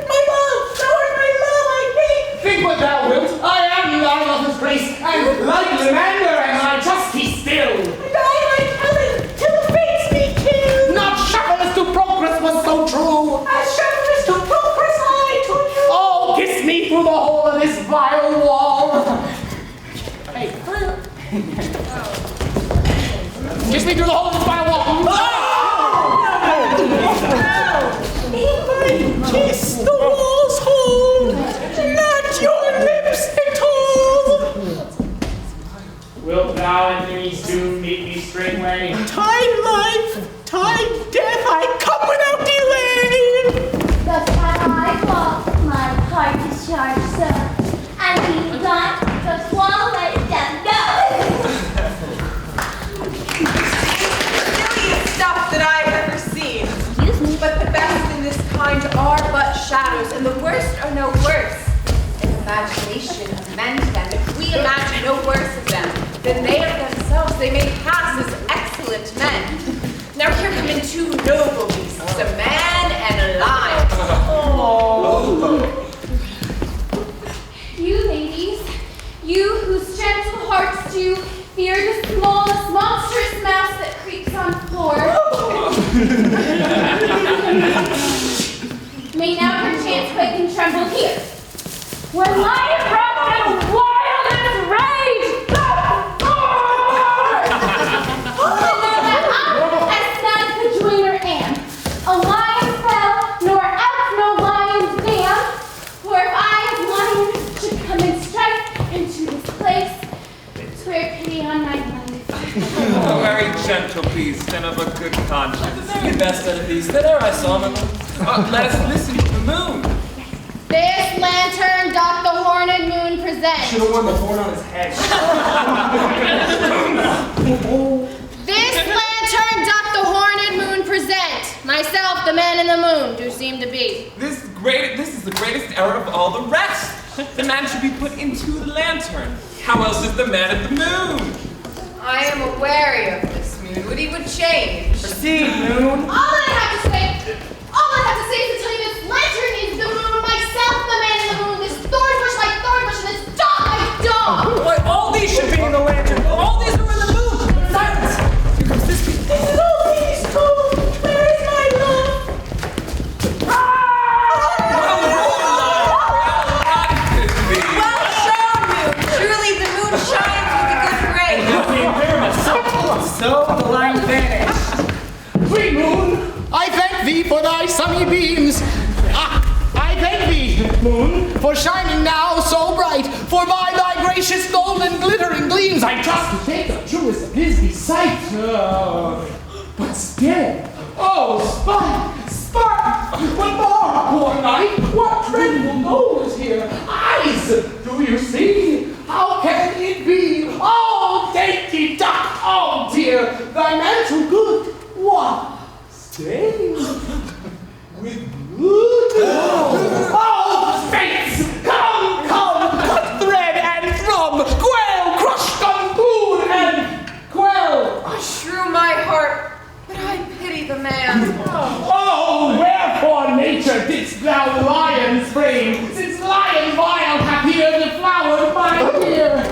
My love, thou art my love, I think. Think what thou wilt. I am thy lover's grace, and like Leander am I just be still.
And I like Helen, till the fates be killed.
Not Shepherds to progress was so true.
As Shepherds to progress I to you.
Oh, kiss me through the hole of this vile wall. Hey. Kiss me through the hole of this vile wall.
Kiss the wall's hole, not your lips at all.
Wilt thou and me soon meet me straightway?
Time life, time death, I come without delay. Thus have I walked my heart discharged so, and he gone, but swallow let it down go.
are but shadows, and the worst are no worse. In imagination amend them. If we imagine no worse of them than they of themselves, they may pass as excellent men. Now here come in two noble beasts, a man and a lion. Oh.
You ladies, you whose gentle hearts do fear the smallest monstrous mouse that creeps on floor, may now perchance quake and tremble here. When lion rocked in wildest rage, and know that I, as none the joiner am, a lion fell, nor else no lion's dam. For if I as lion should come and strike into this place, swear pity on my life.
A very gentle beast and of a good conscience.
The very best out of these that e'er I saw, my lord.
Let us listen to the moon.
This lantern doth the horned moon present.
Should have worn the horn on his head.
This lantern doth the horned moon present. Myself, the man in the moon, do seem to be.
This is the greatest error of all the rest. The man should be put into the lantern. How else is the man at the moon?
I am aweary of this moon. What he would change.
Proceed, moon.
All I have to say is to tell you this lantern is the moon, myself, the man in the moon, this thorn bush my thorn bush, and this dog my dog.
Why, all these should be in the lantern. All these are in the moon. Silence. Here comes this beast.
This is all he's told. Where is my love? Well shown, moon. Truly the moon shines with a good ray.
So the lion vanished.
Sweet moon, I thank thee for thy sunny beams. I thank thee, moon, for shining now so bright. For by thy gracious golden glittering gleams, I trust to take the truest of his sight. But still, oh, spark, what more, poor knight? What dreadful nose here? Eyes, do you see? How can it be? Oh, dainty duck, oh dear, thy mantle good. What? Stay with good. Oh, fates, come, cut thread and drum, quail, crush, lampoon, and quail.
I shrew my heart, but I pity the man.
Oh, wherefore, nature, didst thou lions frame, since lion vile hath here deflowered my dear,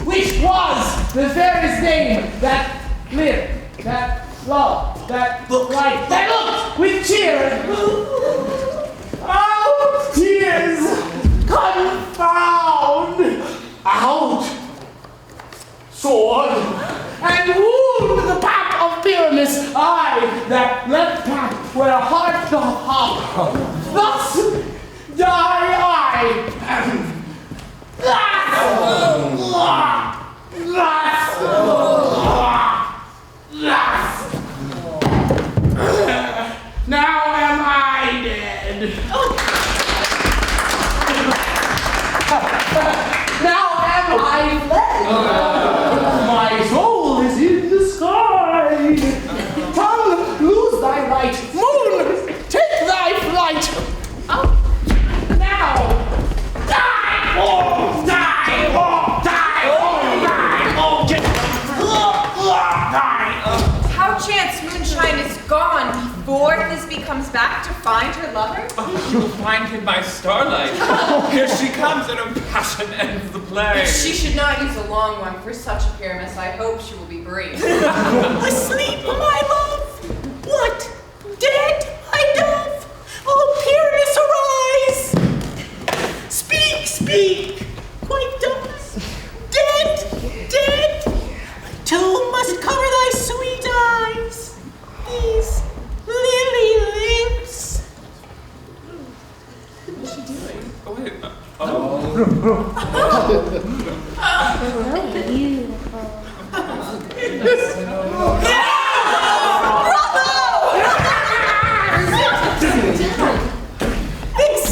which was the fairest name that lived, that loved, that light, that looked with cheer. Out, tears, confound, out, sword, and wound the path of Pyramus, I, that left path where heart doth hop. Thus die I. Now am I dead. Now am I fled. My soul is in the sky. Tongue, lose thy light. Moon, take thy flight. Now, die, oh, die, oh, die, oh, die, oh, get die.
How chance moonshine is gone before Thisbe comes back to find her lover?
She will find him by starlight. Here she comes, and her passion ends the play.
She should not use a long one for such a Pyramus. I hope she will be brief.
Asleep, my love. What? Dead, my dove? Oh, Pyramus, arise. Speak, speak. Quite dumb. Dead, dead. Two must cover thy sweet eyes. These lily lips.
What's she doing? Oh, wait.
This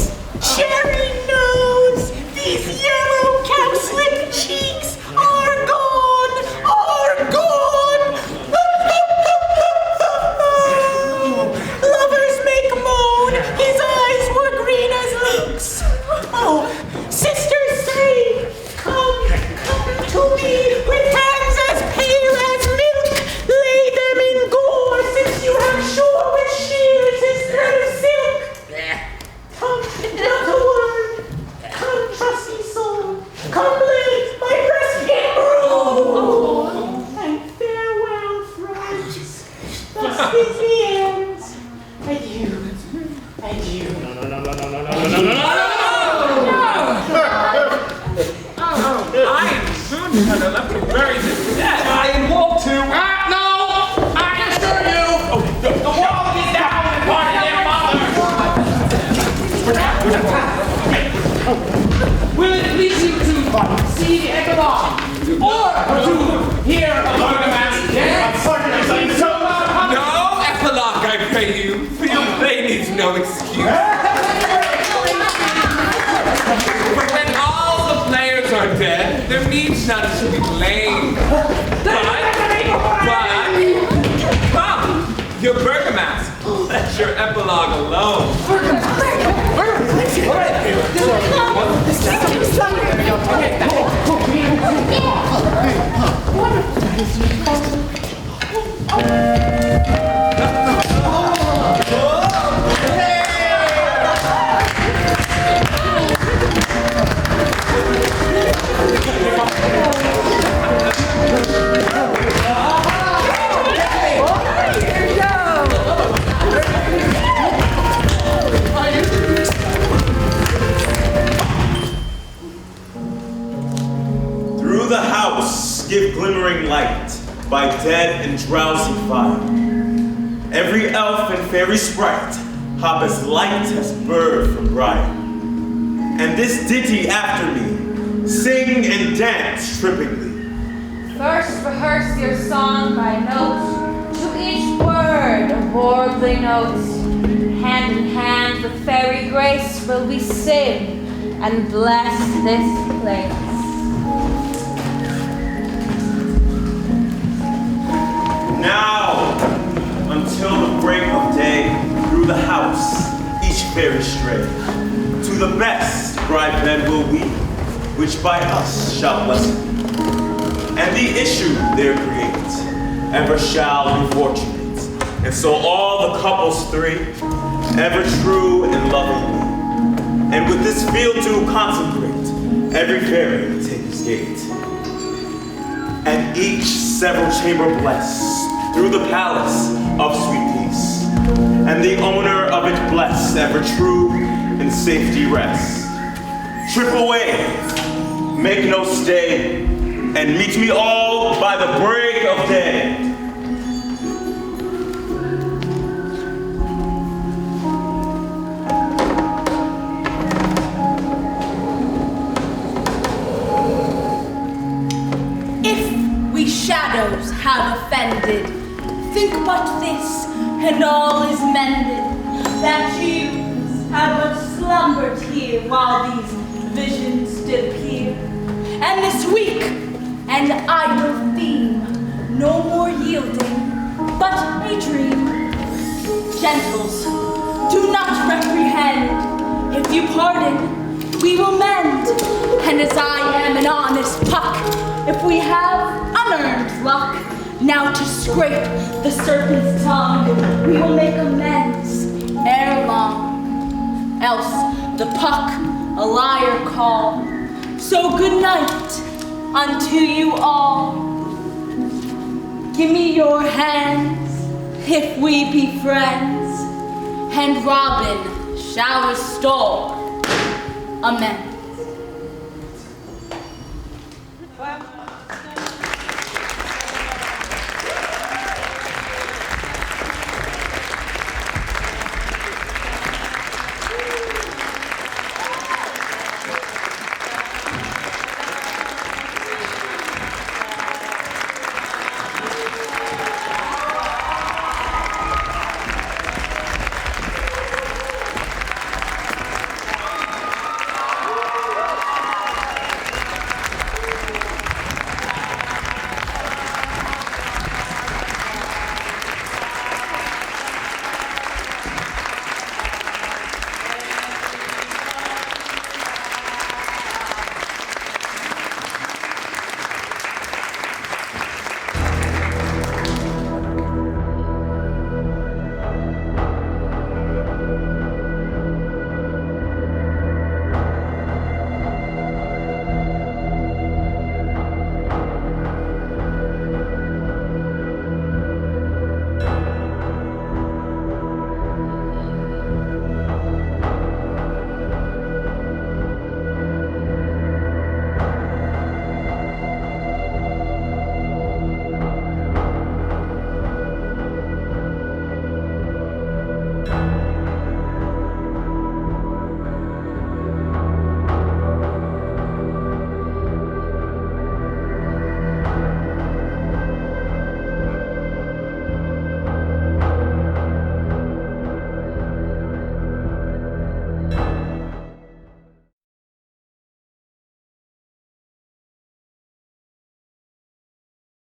cherry nose, these yellow cowslip cheeks are gone, are gone.
And you.
I am soon gonna left to bury this dead. I want to.
No! I assure you, the world is down and part of their mother. Will it please you to see the epilogue? Or to hear a burgomaster dance?
No epilogue, I pray you. Your play needs no excuse. For when all the players are dead, there needs none to be blamed. But, come, your burgomaster, let your epilogue alone.
Through the house give glimmering light by dead and drowsy fire. Every elf and fairy sprite hop as light as bird from briar. And this ditty after me, sing and dance trippingly.
First rehearse your song by note, to each word a worldly note. Hand in hand with fairy grace will we sing and bless this place.
Now, until the break of day, through the house each fairy stray. To the best bride bed will we, which by us shall bless it. And the issue there create, ever shall be fortunate. And so all the couples three, ever true and loving me. And with this field to consecrate, every fairy take his gate. And each several chamber bless, through the palace of sweet peace. And the owner of it bless, ever true in safety rest. Trip away, make no stay, and meet me all by the break of day.
If we shadows have offended, think but this, and all is mended, that you have but slumbered here while these visions did appear. And this weak and idle theme, no more yielding, but a dream. Gentles, do not reprehend. If you pardon, we will mend. And as I am an honest puck, if we have unearned luck, now to scrape the serpent's tongue, we will make amends ere long. Else the puck a liar call. So good night unto you all. Give me your hands if we be friends, and Robin shall restore amends.